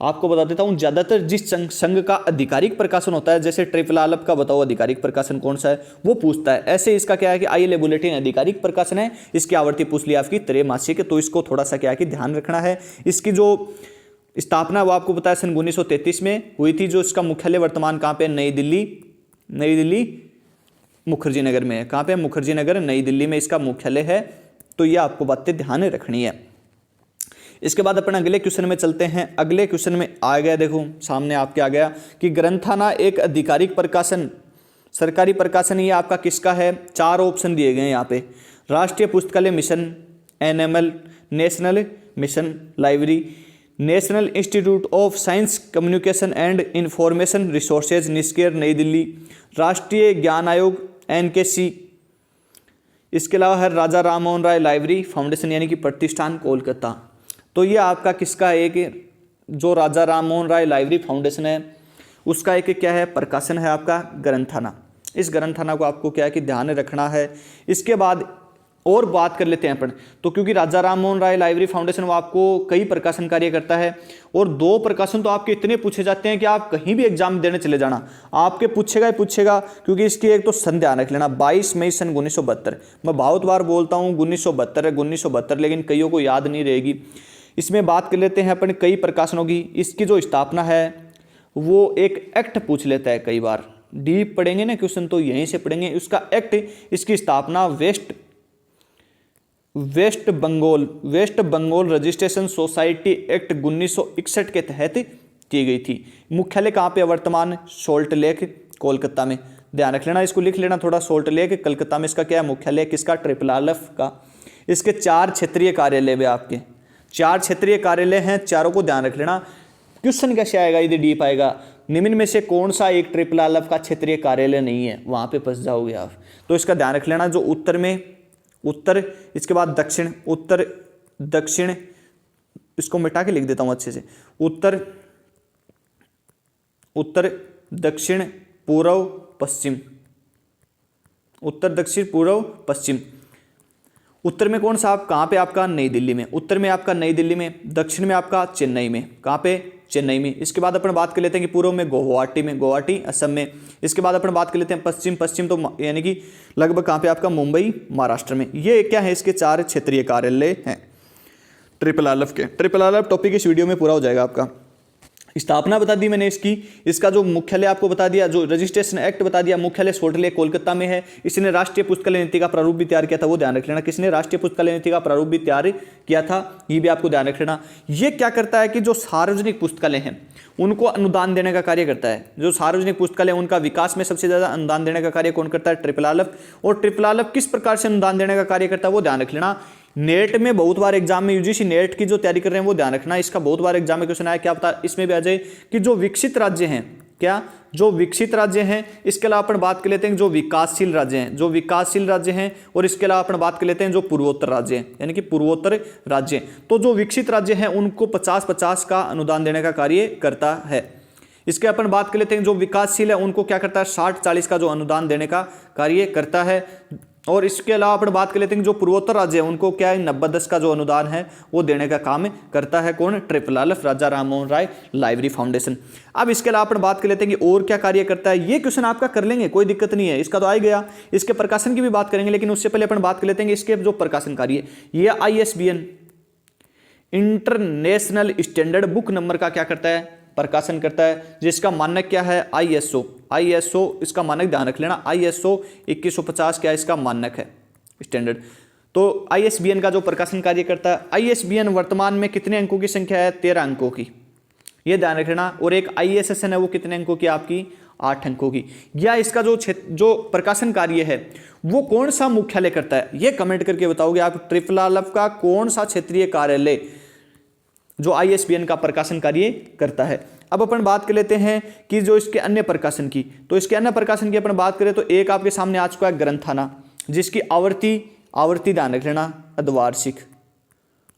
आपको बता देता हूं, ज्यादातर जिस संघ का आधिकारिक प्रकाशन होता है, जैसे ट्रिपल आलप का बताओ आधिकारिक प्रकाशन कौन सा है, वो पूछता है। ऐसे इसका क्या है कि ILA बुलेटिन आधिकारिक प्रकाशन है, इसकी आवृत्ति पूछ लिया आपकी त्रैमासिक, तो इसको थोड़ा सा क्या है कि ध्यान रखना है। इसकी जो स्थापना वो आपको पता है सन 1933 में हुई थी। जो इसका मुख्यालय वर्तमान कहाँ पे, नई दिल्ली मुखर्जी नगर में है। कहाँ पे, मुखर्जी नगर नई दिल्ली में इसका मुख्यालय है। तो ये आपको बातें ध्यान रखनी है। इसके बाद अपन अगले क्वेश्चन में चलते हैं। अगले क्वेश्चन में आ गया, देखो सामने आपके आ गया कि ग्रंथाना एक आधिकारिक प्रकाशन, सरकारी प्रकाशन, ये आपका किसका है। 4 ऑप्शन दिए गए हैं यहाँ पे। राष्ट्रीय पुस्तकालय mission NML, national mission library, national institute of science communication and information resources निस्केर नई दिल्ली, राष्ट्रीय ज्ञान आयोग NKC, इसके अलावा है राजा राम मोहन राय लाइब्रेरी फाउंडेशन यानी कि प्रतिष्ठान कोलकाता। तो ये आपका किसका एक, जो राजा राम मोहन राय लाइब्रेरी फाउंडेशन है उसका एक क्या है, प्रकाशन है आपका ग्रंथाना। इस ग्रंथाना को आपको क्या है कि ध्यान रखना है। इसके बाद और बात कर लेते हैं अपन, तो क्योंकि राजा राम मोहन राय लाइब्रेरी फाउंडेशन वो आपको कई प्रकाशन कार्य करता है, और 2 प्रकाशन तो आपके इतने पूछे जाते हैं कि आप कहीं भी एग्जाम देने चले जाना, आपके पूछेगा ही पूछेगा। क्योंकि इसकी एक तो सन ध्यान रख लेना, 22 मई सन 1972। मैं बहुत बार बोलता हूँ 1972 है 1972, लेकिन कईयों को याद नहीं रहेगी। इसमें बात कर लेते हैं अपन कई प्रकाशनों की। इसकी जो स्थापना है वो एक एक्ट पूछ लेता है, कई बार डीप पढ़ेंगे ना क्वेश्चन तो यहीं से पढ़ेंगे। उसका एक्ट, इसकी स्थापना West Bengal registration society act 1961 के तहत की गई थी। मुख्यालय कहाँ पे, वर्तमान सॉल्ट लेक कोलकाता में। ध्यान रख लेना, इसको लिख लेना थोड़ा, सॉल्ट लेक कलकत्ता में इसका क्या है, मुख्यालय किसका, ट्रिपल आलफ का। इसके 4 क्षेत्रीय कार्यालय भी आपके, 4 क्षेत्रीय कार्यालय हैं, चारों को ध्यान रख लेना। क्वेश्चन कैसे आएगा, यदि डीप आएगा, निम्न में से कौन सा एक ट्रिपल आलफ का क्षेत्रीय कार्यालय नहीं है, वहां पे फंस जाओगे आप। तो इसका ध्यान रख लेना। जो उत्तर में, उत्तर, इसके बाद दक्षिण, उत्तर दक्षिण, इसको मिटा के लिख देता हूं अच्छे से, उत्तर दक्षिण पूर्व पश्चिम, उत्तर दक्षिण पूर्व पश्चिम। उत्तर में कौन सा, आप कहाँ पे, आपका नई दिल्ली में। उत्तर में आपका नई दिल्ली में, दक्षिण में आपका चेन्नई में। कहाँ पे, चेन्नई में। इसके बाद अपन बात कर लेते हैं कि पूर्व में गुवाहाटी असम में। इसके बाद अपन बात कर लेते हैं पश्चिम तो यानी कि लगभग कहाँ पे, आपका मुंबई महाराष्ट्र में। ये क्या है, इसके 4 क्षेत्रीय कार्यालय हैं ट्रिपल आलफ के। ट्रिपल आलफ टॉपिक इस वीडियो में पूरा हो जाएगा आपका। स्थापना बता दी मैंने इसकी, इसका जो मुख्यालय आपको बता दिया, जो रजिस्ट्रेशन एक्ट बता दिया, मुख्यालय सॉल्ट लेक कोलकाता में है। इसने राष्ट्रीय पुस्तकालय नीति का प्रारूप भी तैयार किया था, वो ध्यान रख लेना। किसने, राष्ट्रीय पुस्तकालय नीति का प्रारूप भी तैयार किया था, ये भी आपको ध्यान रख लेना। ये क्या करता है कि जो सार्वजनिक पुस्तकालय हैं उनको अनुदान देने का कार्य करता है। जो सार्वजनिक पुस्तकालय उनका विकास में सबसे ज्यादा अनुदान देने का कार्य कौन करता है, ट्रिपल आलफ। और ट्रिपल आलफ किस प्रकार से अनुदान देने का कार्य करता है, वो ध्यान रख लेना। नेट में बहुत बार एग्जाम में, यूजीसी नेट की जो तैयारी कर रहे हैं वो ध्यान रखना, इसका बहुत बार एग्जाम में क्वेश्चन आया, क्या पता इसमें भी आ जाए कि जो विकसित राज्य हैं, क्या जो विकसित राज्य हैं। इसके अलावा अपन बात कर लेते हैं जो विकासशील राज्य हैं, जो विकासशील राज्य हैं। और इसके अलावा अपन बात कर लेते हैं जो पूर्वोत्तर राज्य हैं, यानी कि पूर्वोत्तर राज्य। तो जो विकसित राज्य हैं उनको 50-50 का अनुदान देने का कार्य करता है। इसके अपन बात कर लेते हैं जो विकासशील है उनको क्या करता है, 60-40 का जो अनुदान देने का कार्य करता है। और इसके अलावा अपन बात कर लेते हैं कि जो पूर्वोत्तर राज्य है उनको क्या है 90-10 का जो अनुदान है वो देने का काम करता है कौन, triple आलफ Raja Rammohan Roy library foundation. अब इसके अलावा अपन बात कर लेते हैं कि और क्या कार्य करता है। ये क्वेश्चन आपका कर लेंगे, कोई दिक्कत नहीं है, इसका तो आ ही गया। इसके प्रकाशन की भी बात करेंगे, लेकिन उससे पहले अपन बात कर लेते हैं कि इसके जो प्रकाशन कार्य, ये ISBN international standard book number का क्या करता है, प्रकाशन करता है, जिसका मानक क्या है ISO इसका मानक ध्यान रख लेना, ISO 2150 क्या इसका मानक है स्टैंडर्ड। तो ISBN का जो प्रकाशन कार्य करता है, ISBN वर्तमान में कितने अंकों की संख्या है, 13 अंकों की, ये ध्यान रखना। और एक ISSN है वो कितने अंकों की आपकी, 8 अंकों की। या इसका जो प्रकाशन कार्य है वो कौन सा मुख्यालय करता है, ये कमेंट करके बताओगे आप। ट्रिपल आलफ का कौन सा क्षेत्रीय कार्यालय जो ISBN का प्रकाशन कार्य करता है। अब अपन बात कर लेते हैं कि जो इसके अन्य प्रकाशन की, तो इसके अन्य प्रकाशन की अपन बात करें तो एक आपके सामने आ चुका है ग्रंथाना, जिसकी आवर्ती ध्यान रख लेना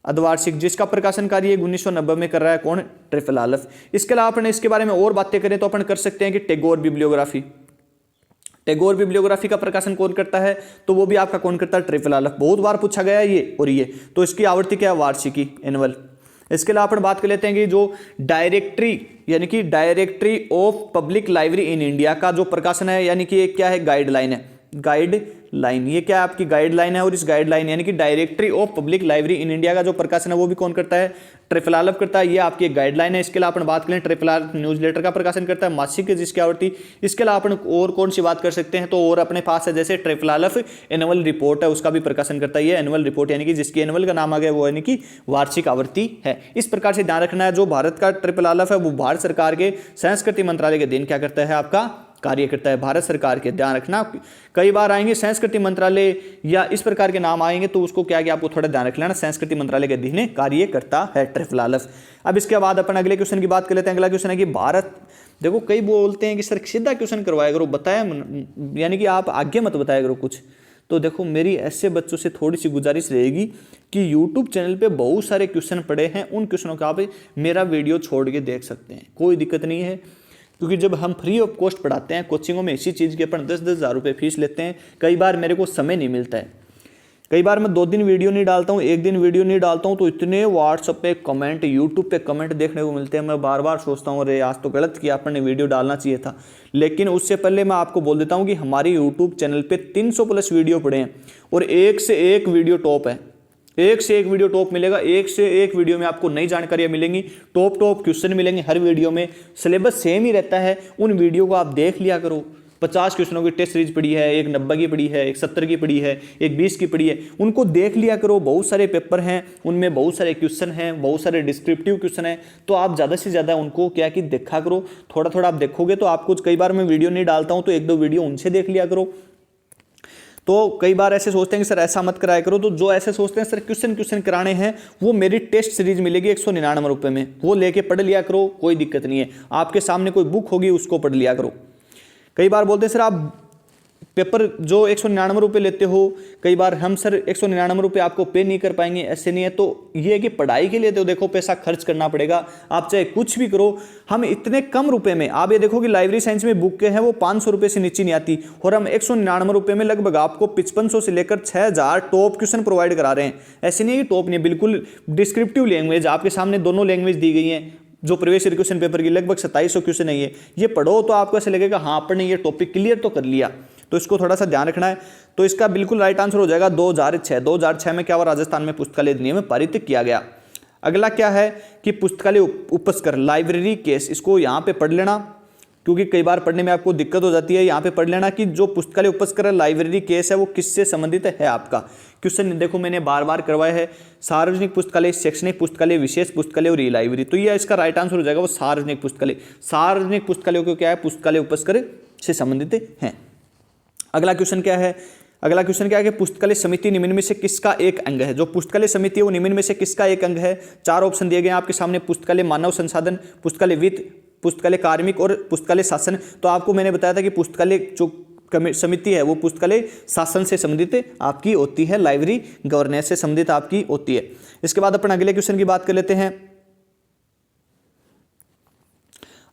अद्वार्षिक, जिसका प्रकाशन कार्य 1990 में कर रहा है कौन, ट्रिपल आलफ। इसके अलावा अपन इसके बारे में और बातें करें तो अपन कर सकते हैं कि टैगोर बिब्लियोग्राफी का प्रकाशन कौन करता है, तो वो भी आपका कौन करता है, ट्रिपल आलफ। बहुत बार पूछा गया है ये और ये, तो इसकी आवर्ती क्या है, वार्षिकी, एनुअल। इसके अलावा अपन बात कर लेते हैं कि जो डायरेक्टरी यानी कि directory of public library in India का जो प्रकाशन है, यानी कि ये क्या है, गाइडलाइन है, गाइडलाइन, ये क्या है आपकी गाइडलाइन है। और इस गाइडलाइन यानी कि directory of public library in India का जो प्रकाशन है वो भी कौन करता है, ट्रिपल आलफ करता है। ये आपकी एक गाइडलाइन है। इसके अलावा अपन बात करें ट्रिपल आलफ न्यूज़लेटर का प्रकाशन करता है, मासिक जिसकी आवृत्ति। इसके अलावा अपन और कौन सी बात कर सकते हैं, तो और अपने पास है जैसे ट्रिपल आलफ एनुअल रिपोर्ट है, उसका भी प्रकाशन करता है। ये एनुअल रिपोर्ट यानी कि जिसकी एनुअल का नाम आ गया वो यानी कि वार्षिक आवृत्ति है। इस प्रकार से ध्यान रखना है, जो भारत का ट्रिपल आलफ है वो भारत सरकार के संस्कृति मंत्रालय के अधीन क्या करता है, आपका कार्य करता है, भारत सरकार के। ध्यान रखना, कई बार आएंगे संस्कृति मंत्रालय या इस प्रकार के नाम आएंगे तो उसको क्या आपको थोड़ा ध्यान रख लेना, संस्कृति मंत्रालय के अधीन कार्य करता है ट्रिपल आलफ। अब इसके बाद अपन अगले क्वेश्चन की बात कर लेते हैं। अगला क्वेश्चन है कि भारत, देखो कई बोलते हैं कि सर सीधा क्वेश्चन करवाया करो, बताया यानी कि आप आगे मत बताया करो कुछ। तो देखो मेरी ऐसे बच्चों से थोड़ी सी गुजारिश रहेगी कि YouTube चैनल पे बहुत सारे क्वेश्चन पड़े हैं, उन क्वेश्चनों का आप मेरा वीडियो छोड़ के देख सकते हैं, कोई दिक्कत नहीं है। क्योंकि जब हम फ्री ऑफ कॉस्ट पढ़ाते हैं कोचिंगों में, इसी चीज़ की अपन 10-10 हज़ार रुपये फीस लेते हैं। कई बार मेरे को समय नहीं मिलता है, कई बार मैं 2 दिन वीडियो नहीं डालता हूँ, 1 दिन वीडियो नहीं डालता हूँ, तो इतने व्हाट्सएप पे कमेंट, यूट्यूब पे कमेंट देखने को मिलते हैं। मैं बार बार सोचता हूँ अरे आज तो गलत किया, अपन ने वीडियो डालना चाहिए था। लेकिन उससे पहले मैं आपको बोल देता हूँ कि हमारे यूट्यूब चैनल पर 300+ वीडियो पड़े हैं और एक से एक वीडियो टॉप है, एक से एक वीडियो टॉप मिलेगा। एक से एक वीडियो में आपको नई जानकारियां मिलेंगी, टॉप क्वेश्चन मिलेंगे हर वीडियो में। सिलेबस सेम ही रहता है, उन वीडियो को आप देख लिया करो। 50 क्वेश्चनों की टेस्ट सीरीज पड़ी है, एक 90 की पड़ी है, एक 70 की पड़ी है, एक 20 की पड़ी है, उनको देख लिया करो। बहुत सारे पेपर हैं, उनमें बहुत सारे क्वेश्चन हैं, बहुत सारे डिस्क्रिप्टिव क्वेश्चन हैं, तो आप ज़्यादा से ज़्यादा उनको क्या कि देखा करो। थोड़ा थोड़ा आप देखोगे तो आपको, कई बार मैं वीडियो नहीं डालता हूँ तो 1-2 वीडियो उनसे देख लिया करो। तो कई बार ऐसे सोचते हैं कि सर ऐसा मत कराया करो, तो जो ऐसे सोचते हैं सर क्वेश्चन कराने हैं, वो मेरी टेस्ट सीरीज मिलेगी 199 रुपये में, वो लेके पढ़ लिया करो, कोई दिक्कत नहीं है। आपके सामने कोई बुक होगी उसको पढ़ लिया करो। कई बार बोलते हैं सर आप पेपर जो 199 रुपये लेते हो, कई बार हम सर 199 रुपये आपको पे नहीं कर पाएंगे, ऐसे नहीं है। तो ये है कि पढ़ाई के लिए तो देखो पैसा खर्च करना पड़ेगा, आप चाहे कुछ भी करो। हम इतने कम रुपए में, आप ये देखो कि लाइब्रेरी साइंस में बुक के हैं वो 500 रुपये से नीचे नहीं आती, और हम 199 रुपये में लगभग आपको 5500 से लेकर 6000 टॉप क्वेश्चन प्रोवाइड करा रहे हैं। ऐसे नहीं है कि टॉप नहीं, बिल्कुल डिस्क्रिप्टिव लैंग्वेज आपके सामने दोनों लैंग्वेज दी गई हैं। जो प्रीवियस ईयर क्वेश्चन पेपर की लगभग 2700 क्वेश्चन है, ये पढ़ो तो आपको ऐसे लगेगा हाँ अपन ने ये टॉपिक क्लियर तो कर लिया। तो इसको थोड़ा सा ध्यान रखना है। तो इसका बिल्कुल राइट आंसर हो जाएगा 2006 में क्या हुआ, राजस्थान में पुस्तकालय अधिनियम पारित किया गया। अगला क्या है कि पुस्तकालय उपस्कर लाइब्रेरी केस, इसको यहाँ पे पढ़ लेना क्योंकि कई बार पढ़ने में आपको दिक्कत हो जाती है। यहाँ पे पढ़ लेना कि जो पुस्तकालय उपस्कर लाइब्रेरी केस है वो किससे संबंधित है आपका। क्वेश्चन देखो मैंने बार बार करवाया है, सार्वजनिक पुस्तकालय, शैक्षणिक पुस्तकालय, विशेष पुस्तकालय और ई लाइब्रेरी। तो ये इसका राइट आंसर हो जाएगा वो सार्वजनिक पुस्तकालय। सार्वजनिक पुस्तकालयों को क्या है, पुस्तकालय उपस्कर से संबंधित है। अगला क्वेश्चन क्या है, अगला क्वेश्चन क्या है कि पुस्तकालय समिति निम्न में से किसका एक अंग है। जो पुस्तकालय समिति है वो निम्न में से किसका एक अंग है। 4 ऑप्शन दिए गए हैं आपके सामने, पुस्तकालय मानव संसाधन, पुस्तकालय वित्त, पुस्तकालय कार्मिक और पुस्तकालय शासन। तो आपको मैंने बताया था कि पुस्तकालय जो समिति है वो पुस्तकालय शासन से संबंधित आपकी होती है, लाइब्रेरी गवर्नेंस से संबंधित आपकी होती है। इसके बाद अपन अगले क्वेश्चन की बात कर लेते हैं।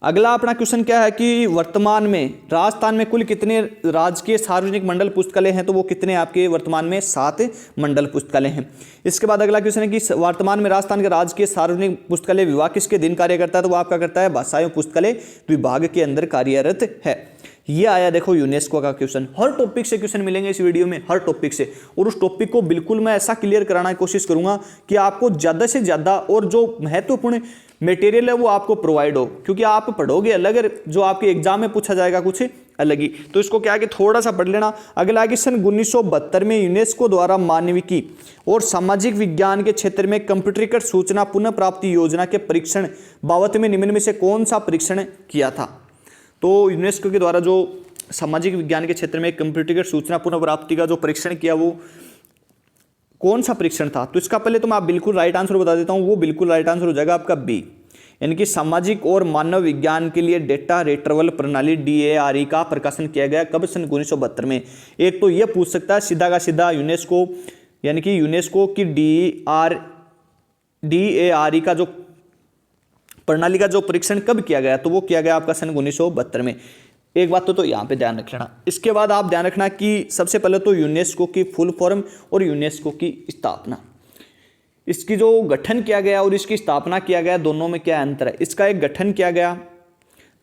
अगला अपना क्वेश्चन क्या है कि वर्तमान में राजस्थान में कुल कितने राजकीय सार्वजनिक मंडल पुस्तकालय हैं, तो वो कितने आपके वर्तमान में 7 मंडल पुस्तकालय हैं। इसके बाद अगला क्वेश्चन है कि वर्तमान में राजस्थान के राजकीय सार्वजनिक पुस्तकालय विभाग किसके अधीन कार्य करता है, तो वो आपका करता है भाषा एवं पुस्तकालय विभाग के अंदर कार्यरत है। ये आया देखो यूनेस्को का क्वेश्चन। हर टॉपिक से क्वेश्चन मिलेंगे इस वीडियो में, हर टॉपिक से, और उस टॉपिक को बिल्कुल मैं ऐसा क्लियर कराना की कोशिश करूंगा कि आपको ज़्यादा से ज़्यादा और जो महत्वपूर्ण मटेरियल है वो आपको प्रोवाइड हो, क्योंकि आप पढ़ोगे अलग, जो आपके एग्जाम में पूछा जाएगा कुछ अलग ही। तो इसको क्या है कि थोड़ा सा पढ़ लेना। अगला है कि सन 1972 में यूनेस्को द्वारा मानविकी और सामाजिक विज्ञान के क्षेत्र में कंप्यूटरीकृत सूचना पुनः प्राप्ति योजना के परीक्षण बाबत में निम्न में से कौन सा परीक्षण किया था। तो यूनेस्को के द्वारा जो सामाजिक विज्ञान के क्षेत्र में कंप्यूटरीकृत सूचना पुनः प्राप्ति का जो परीक्षण किया वो कौन सा परीक्षण था, तो इसका पहले तो मैं आप बिल्कुल राइट आंसर बता देता हूं। वो बिल्कुल राइट आंसर हो जाएगा आपका बी, यानी कि सामाजिक और मानव विज्ञान के लिए डेटा रिट्रीवल प्रणाली DARE का प्रकाशन किया गया कब, सन 1972 में। एक तो ये पूछ सकता है सीधा का सीधा यूनेस्को, यानी कि यूनेस्को की DARE का जो प्रणाली का जो परीक्षण कब किया गया, तो वो किया गया आपका सन 1972 में। एक बात तो यहाँ पे ध्यान रखना। इसके बाद आप ध्यान रखना कि सबसे पहले तो यूनेस्को की फुल फॉर्म और यूनेस्को की स्थापना, इसकी जो गठन किया गया और इसकी स्थापना किया गया, दोनों में क्या अंतर है। इसका एक गठन किया गया,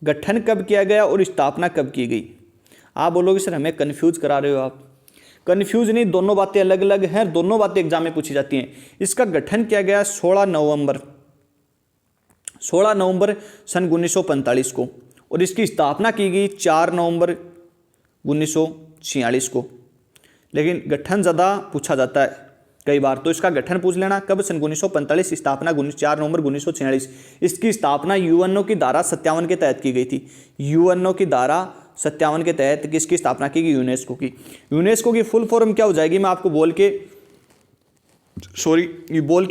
गठन कब किया गया और स्थापना कब की गई। आप बोलोगे सर हमें कन्फ्यूज करा रहे हो आप। कन्फ्यूज नहीं, दोनों बातें अलग अलग हैं, दोनों बातें एग्जाम में पूछी जाती हैं। इसका गठन किया गया 16 नवंबर सन 1945 को, और इसकी स्थापना की गई 4 नवंबर 1946 को। लेकिन गठन ज़्यादा पूछा जाता है कई बार, तो इसका गठन पूछ लेना कब, सन 1945, स्थापना 4 नवंबर 1946। इसकी स्थापना UNO की धारा 57 के तहत की गई थी। UNO की धारा 57 के तहत किसकी स्थापना की गई, यूनेस्को की। यूनेस्को की फुल फॉर्म क्या हो जाएगी, मैं आपको बोल के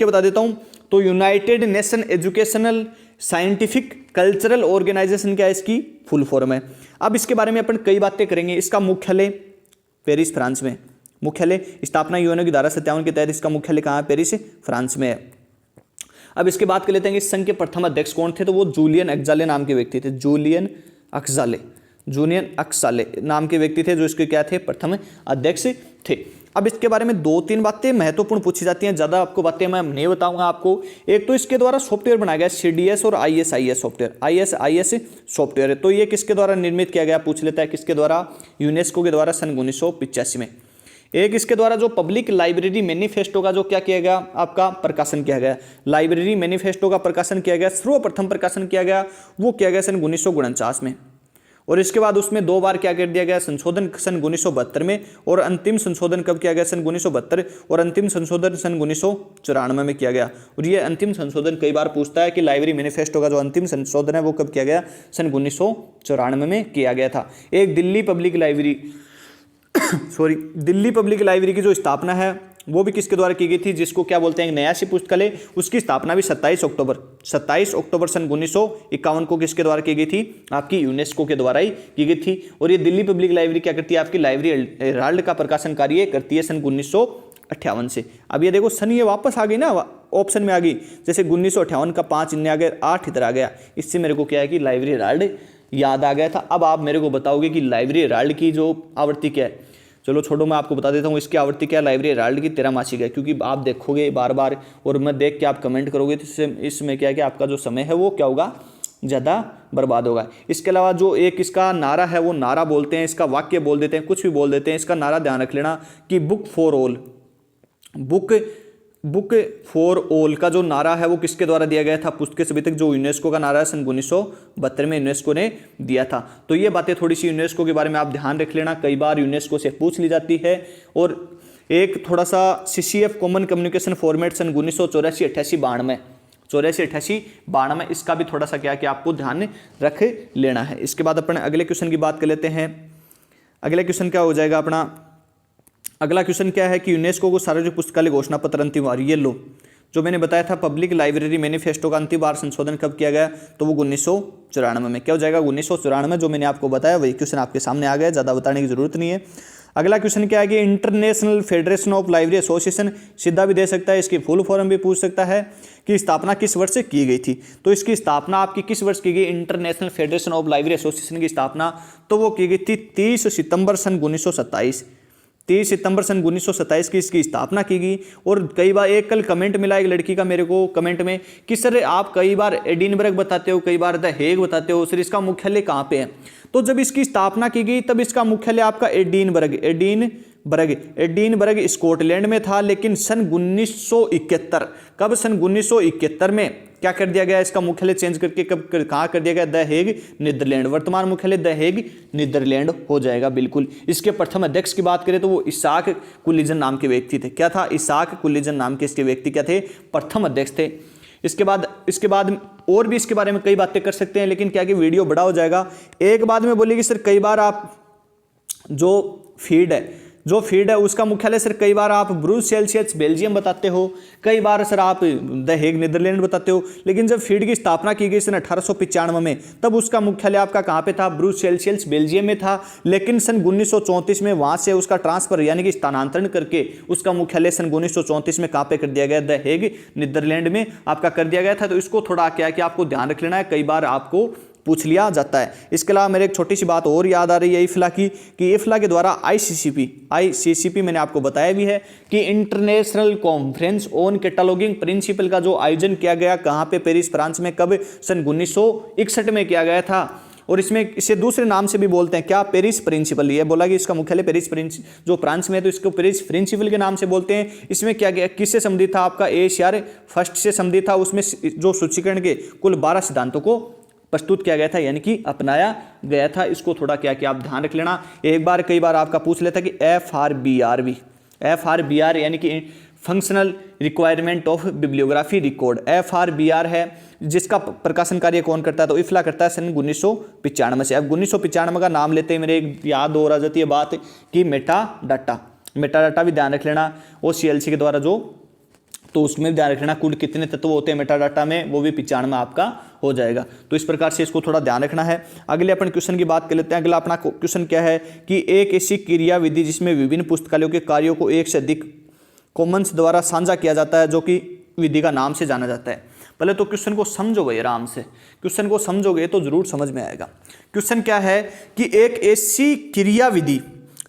बता देता हूं। तो United Nation Educational Scientific Cultural Organization क्या है, इसकी फुल फॉर्म है। अब इसके बारे में अपन कई बातें करेंगे। इसका मुख्यालय पेरिस फ्रांस में, मुख्यालय स्थापना UNO की धारा 57 के तहत इसका मुख्यालय कहाँ है, पेरिस फ्रांस में है। अब इसके बात कर लेते हैं कि संघ के प्रथम अध्यक्ष कौन थे, तो वो जूलियन अक्साले नाम के व्यक्ति थे। जूलियन अक्साले नाम के व्यक्ति थे जो इसके क्या थे, प्रथम अध्यक्ष थे। अब इसके बारे में 2-3 बातें महत्वपूर्ण पूछी जाती हैं, ज़्यादा आपको बातें मैं नहीं बताऊंगा आपको। एक तो इसके द्वारा सॉफ्टवेयर बनाया गया CDS और ISIS सॉफ्टवेयर, ISIS सॉफ्टवेयर है। तो ये किसके द्वारा निर्मित किया गया, पूछ लेता है किसके द्वारा, यूनेस्को के द्वारा सन 1985 में। एक इसके द्वारा जो पब्लिक लाइब्रेरी मैनिफेस्टो का जो क्या किया गया, आपका प्रकाशन किया गया, लाइब्रेरी मैनिफेस्टो का प्रकाशन किया गया, सर्वप्रथम प्रकाशन किया गया, वो किया गया सन 1949 में। और इसके बाद उसमें 2 बार क्या कर दिया गया, संशोधन सन 1972 में, और अंतिम संशोधन कब किया गया, सन 1972, और अंतिम संशोधन सन 1994 में किया गया। और ये अंतिम संशोधन कई बार पूछता है कि लाइब्रेरी मैनिफेस्टो का जो अंतिम संशोधन है वो कब किया गया, सन 1994 में किया गया था। एक दिल्ली पब्लिक लाइब्रेरी की जो स्थापना है वो भी किसके द्वारा की गई थी, जिसको क्या बोलते हैं नया सी पुस्तकालय, उसकी स्थापना भी 27 अक्टूबर सन 1951 को किसके द्वारा की गई थी, आपकी यूनेस्को के द्वारा ही की गई थी। और ये दिल्ली पब्लिक लाइब्रेरी क्या करती है, आपकी लाइब्रेरी हेराल्ड का प्रकाशन कार्य करती है सन 1958 से। अब ये देखो सन ये वापस आ गई ना, ऑप्शन में आ गई, जैसे 1958 का 5 इनने आ गया, 8 इधर आ गया। इससे मेरे को क्या है कि लाइब्रेरी हेराल्ड याद आ गया था। अब आप मेरे को बताओगे कि लाइब्रेरी हेराल्ड की जो आवृत्ति क्या है, चलो छोड़ो मैं आपको बता देता हूँ इसकी आवृत्ति क्या है। लाइब्रेरी हेराल्ड की 13 मासिक है, क्योंकि आप देखोगे बार बार और मैं देख के आप कमेंट करोगे तो इसमें क्या है कि आपका जो समय है वो क्या होगा, ज़्यादा बर्बाद होगा। इसके अलावा जो एक इसका नारा है वो नारा बोलते हैं, इसका वाक्य बोल देते हैं, कुछ भी बोल देते हैं। इसका नारा ध्यान रख लेना कि बुक फॉर ऑल का जो नारा है वो किसके द्वारा दिया गया था, पुस्तक सभी तक, जो यूनेस्को का नारा है सन 1972 में यूनेस्को ने दिया था। तो ये बातें थोड़ी सी यूनेस्को के बारे में आप ध्यान रख लेना, कई बार यूनेस्को से पूछ ली जाती है। और एक थोड़ा सा CCF कॉमन कम्युनिकेशन फॉर्मेट सन 1984-88-92 इसका भी थोड़ा सा क्या कि आपको ध्यान रख लेना है। इसके बाद अपने अगले क्वेश्चन की बात कर लेते हैं। अगले क्वेश्चन क्या हो जाएगा अपना, अगला क्वेश्चन क्या है कि यूनेस्को को सार्वजनिक पुस्तकालय घोषणा पत्र अंतिम बार, ये लो जो मैंने बताया था पब्लिक लाइब्रेरी मैनिफेस्टो का अंतिम बार संशोधन कब किया गया, तो वो 1994 में। क्या हो जाएगा 1994, जो मैंने आपको बताया वही क्वेश्चन आपके सामने आ गया, ज़्यादा बताने की जरूरत नहीं है। अगला क्वेश्चन क्या है कि international federation of library association, सीधा भी दे सकता है, इसकी फुल फॉर्म भी पूछ सकता है कि स्थापना किस वर्ष से की गई थी। तो इसकी स्थापना आपकी किस वर्ष की गई, international federation of library association की स्थापना तो वो की गई थी 30 सितंबर सन 1927। 30 सितंबर सन 1927 की इसकी स्थापना की गई। और कई बार एक कल कमेंट मिला एक लड़की का मेरे को कमेंट में कि सर आप कई बार एडिनबर्ग बताते हो, कई बार द हेग बताते हो, सर इसका मुख्यालय कहाँ पे है। तो जब इसकी स्थापना की गई तब इसका मुख्यालय आपका एडिनबर्ग स्कॉटलैंड में था। लेकिन सन 1971, कब, सन 1971 में क्या कर दिया गया, इसका मुख्यालय चेंज करके कब कहाँ कर दिया गया, द हेग, नीदरलैंड। वर्तमान मुख्यालय द हेग, नीदरलैंड हो जाएगा बिल्कुल। इसके प्रथम अध्यक्ष की बात करें तो वो इसाक कुलिजन नाम के व्यक्ति थे। क्या था, इसाक कुलिजन नाम के इसके व्यक्ति क्या थे, प्रथम अध्यक्ष थे। इसके बाद और भी इसके बारे में कई बातें कर सकते हैं, लेकिन क्या कि वीडियो बड़ा हो जाएगा। एक बात में बोलिए कि सर कई बार आप जो फीड है उसका मुख्यालय सर कई बार आप ब्रुसेल्स बेल्जियम बताते हो, कई बार सर आप द हेग नीदरलैंड बताते हो। लेकिन जब फीड की स्थापना की गई सन 1895 में तब उसका मुख्यालय आपका कहाँ पे था, ब्रुसेल्स बेल्जियम में था। लेकिन सन 1934 में वहाँ से उसका ट्रांसफर यानी कि स्थानांतरण करके उसका मुख्यालय सन 1934 में कहाँ पे कर दिया गया, द हेग, नीदरलैंड में आपका कर दिया गया था। तो इसको थोड़ा क्या है कि आपको ध्यान रख लेना है, कई बार आपको पूछ लिया जाता है। इसके अलावा मेरे एक छोटी सी बात और याद आ रही है इफ्ला की, कि इफ्ला के द्वारा आईसीसीपी मैंने आपको बताया भी है कि international conference on cataloguing principle का जो आयोजन किया गया कहाँ पे, पेरिस फ्रांस में, कब, सन 1961 में किया गया था। और इसमें इसे दूसरे नाम से भी बोलते हैं, क्या, पेरिस प्रिंसिपल। ये बोला कि इसका मुख्यालय पेरिस जो फ्रांस में है तो इसको पेरिस प्रिंसिपल के नाम से बोलते हैं। इसमें क्या गया, किससे संबंधित था, आपका एशियार फर्स्ट से संबंधित था। उसमें जो सूचीकरण के कुल 12 सिद्धांतों को प्रस्तुत किया गया था यानी कि अपनाया गया था। इसको थोड़ा क्या कि आप ध्यान रख लेना। एक बार कई बार आपका पूछ लेता कि FRBR यानी कि functional requirement of bibliography record, FRBR है, जिसका प्रकाशन कार्य कौन करता है, तो इफ्ला करता है सन 1995 से। अब 1995 का नाम लेते ही मेरे याद हो रहा जाती है बात कि मेटा डाटा भी ध्यान रख लेना। और CLC के द्वारा तो उसमें ध्यान रखना कुल कितने तत्व होते हैं मेटा डाटा में, वो भी 95 आपका हो जाएगा। तो इस प्रकार से इसको थोड़ा ध्यान रखना है। अगले अपन क्वेश्चन की बात कर लेते हैं। अगला अपना क्वेश्चन क्या है कि एक ऐसी क्रिया विधि जिसमें विभिन्न पुस्तकालयों के कार्यों को एक से अधिक कॉमन्स द्वारा साझा किया जाता है, जो कि विधि का नाम से जाना जाता है। पहले तो क्वेश्चन को समझो भाई आराम से, क्वेश्चन को समझोगे तो जरूर समझ में आएगा। क्वेश्चन क्या है कि एक ऐसी क्रिया विधि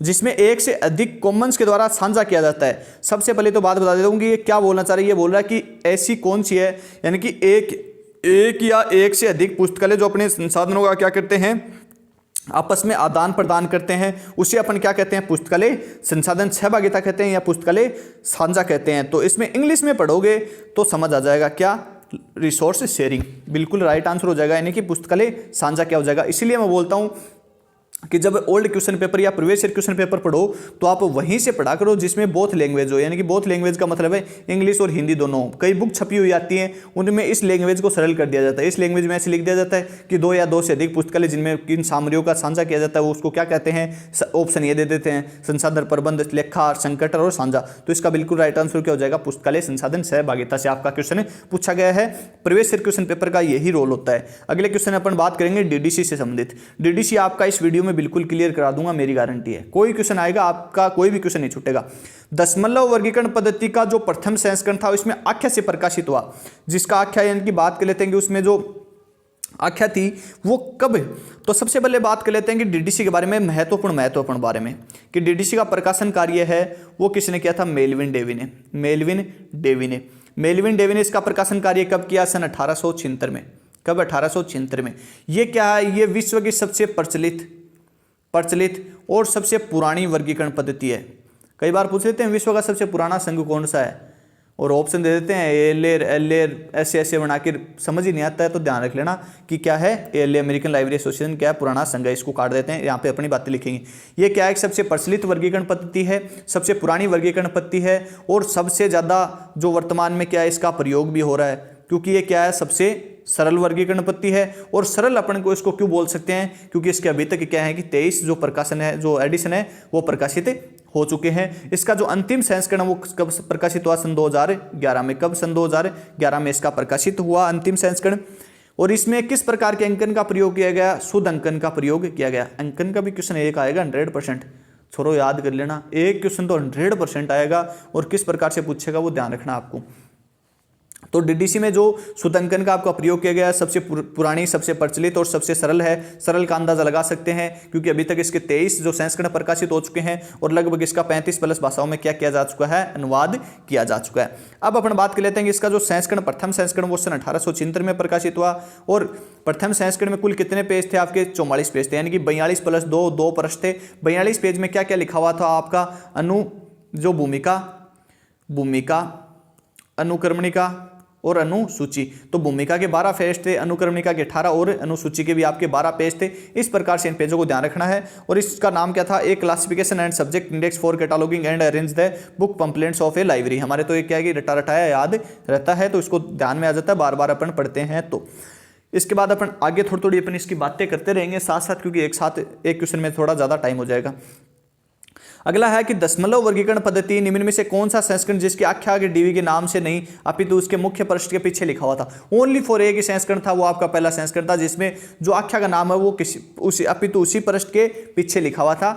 जिसमें एक से अधिक कॉमन्स के द्वारा साझा किया जाता है। सबसे पहले तो बात बता देता हूं कि ये क्या बोलना चाह रही है, ये बोल रहा है कि ऐसी कौन सी है, यानी कि एक या एक से अधिक पुस्तकालय जो अपने संसाधनों का क्या करते हैं, आपस में आदान प्रदान करते हैं, उसे अपन क्या कहते हैं, पुस्तकालय संसाधन सहभागिता कहते हैं या पुस्तकालय साझा कहते हैं। तो इसमें इंग्लिश में पढ़ोगे तो समझ आ जाएगा, क्या, रिसोर्स शेयरिंग, बिल्कुल राइट आंसर हो जाएगा, यानी कि पुस्तकालय साझा क्या हो जाएगा। इसीलिए मैं बोलता हूं कि जब ओल्ड क्वेश्चन पेपर या प्रीवियस ईयर क्वेश्चन पेपर पढ़ो तो आप वहीं से पढ़ा करो जिसमें बोथ लैंग्वेज हो, यानी कि बोथ लैंग्वेज का मतलब है इंग्लिश और हिंदी दोनों। कई बुक छपी हुई आती हैं उनमें इस लैंग्वेज को सरल कर दिया जाता है। इस लैंग्वेज में ऐसे लिख दिया जाता है कि 2 या 2 से अधिक पुस्तकालय जिनमें किन सामग्रियों का साझा किया जाता है वो उसको क्या कहते हैं, ऑप्शन ये दे देते हैं, संसाधन प्रबंध, लेखा, संकट और साझा। तो इसका बिल्कुल राइट आंसर क्या हो जाएगा, पुस्तकालय संसाधन सहभागिता से आपका क्वेश्चन पूछा गया है। प्रीवियस ईयर क्वेश्चन पेपर का यही रोल होता है। अगले क्वेश्चन अपन बात करेंगे डीडीसी से संबंधित। डीडीसी आपका इस वीडियो में बिल्कुल क्लियर करा दूंगा, मेरी गारंटी है। कोई क्वेश्चन आएगा आपका, कोई भी क्वेश्चन नहीं छूटेगा। दशमलव वर्गीकरण पद्धति का जो प्रथम संस्करण था इसमें आख्या से प्रकाशित हुआ, जिसका आख्या यानी कि बात कर लेते हैं कि उसमें जो आख्या थी वो कब। तो सबसे पहले बात कर लेते हैं कि डीडीसी के बारे में, महत्वपूर्ण बारे में, कि डीडीसी का प्रकाशन कार्य है वो किसने किया था, मेलविन डेवी ने इसका प्रकाशन कार्य कब किया, सन 1876 में। कब, 1876 में। ये क्या है, ये विश्व की सबसे प्रचलित और सबसे पुरानी वर्गीकरण पद्धति है। कई बार पूछ लेते हैं विश्व का सबसे पुराना संघ कौन सा है, और ऑप्शन दे देते हैं एल ऐसे बना के समझ ही नहीं आता है, तो ध्यान रख लेना कि क्या है, एल अमेरिकन लाइब्रेरी एसोसिएशन क्या है, पुराना संघ है। इसको काट देते हैं, यहाँ पे अपनी बातें लिखेंगे। ये क्या है, सबसे प्रचलित वर्गीकरण पद्धति है, सबसे पुरानी वर्गीकरण पद्धति है, और सबसे ज़्यादा जो वर्तमान में क्या है इसका प्रयोग भी हो रहा है, क्योंकि ये क्या है, सबसे सरल वर्गीकरण पद्धति है। और सरल अपन को इसको क्यों बोल सकते हैं, क्योंकि इसके अभी तक क्या है कि 23 जो प्रकाशन है, जो एडिशन है वो प्रकाशित हो चुके हैं। इसका जो अंतिम संस्करण वो कब प्रकाशित हुआ, सन 2011 में। कब, सन 2011 में इसका प्रकाशित हुआ अंतिम संस्करण। और इसमें किस प्रकार के अंकन का प्रयोग किया गया, शुद्ध अंकन का प्रयोग किया गया। अंकन का भी क्वेश्चन एक आएगा 100%, छोरो याद कर लेना, एक क्वेश्चन तो 100% आएगा और किस प्रकार से पूछेगा वो ध्यान रखना आपको। तो डीडीसी में जो सूत्रांकन का आपका प्रयोग किया गया है सबसे पुरानी, सबसे प्रचलित और सबसे सरल है। सरल का अंदाजा लगा सकते हैं क्योंकि अभी तक इसके 23 जो संस्करण प्रकाशित हो चुके हैं और लगभग इसका 35+ भाषाओं में क्या किया जा चुका है, अनुवाद किया जा चुका है। अब अपन बात कर लेते हैं कि इसका जो संस्करण, प्रथम संस्करण वो सन 1876 में प्रकाशित हुआ और प्रथम संस्करण में कुल कितने पेज थे आपके, 44 पेज थे, यानी कि 42 + 2 2 पृष्ठ थे। 42 पेज में क्या क्या लिखा हुआ था आपका, जो भूमिका, अनुक्रमणिका और अनुसूची। तो भूमिका के 12 पेज थे, अनुक्रमणिका के 18 और अनुसूची के भी आपके 12 पेज थे। इस प्रकार से इन पेजों को ध्यान रखना है। और इसका नाम क्या था, a classification and subject index for cataloguing and arrange the book pamphlets of a library. हमारे तो ये क्या है कि रटा रटाया याद रहता है, तो इसको ध्यान में आ जाता है, बार बार अपन पढ़ते हैं। तो इसके बाद अपन आगे थोड़ी थोड़ी अपन इसकी बातें करते रहेंगे साथ साथ, क्योंकि एक साथ एक क्वेश्चन में थोड़ा ज़्यादा टाइम हो जाएगा। अगला है कि दशमलव वर्गीकरण पद्धति निम्न में से कौन सा संस्करण जिसकी आख्या आगे डीवी के नाम से नहीं अपितु उसके मुख्य पृष्ठ के पीछे लिखा हुआ था। ओनली फॉर एक ही संस्करण था, वो आपका पहला संस्करण था जिसमें जो आख्या का नाम है वो अपितु उसी पृष्ठ के पीछे लिखा हुआ था।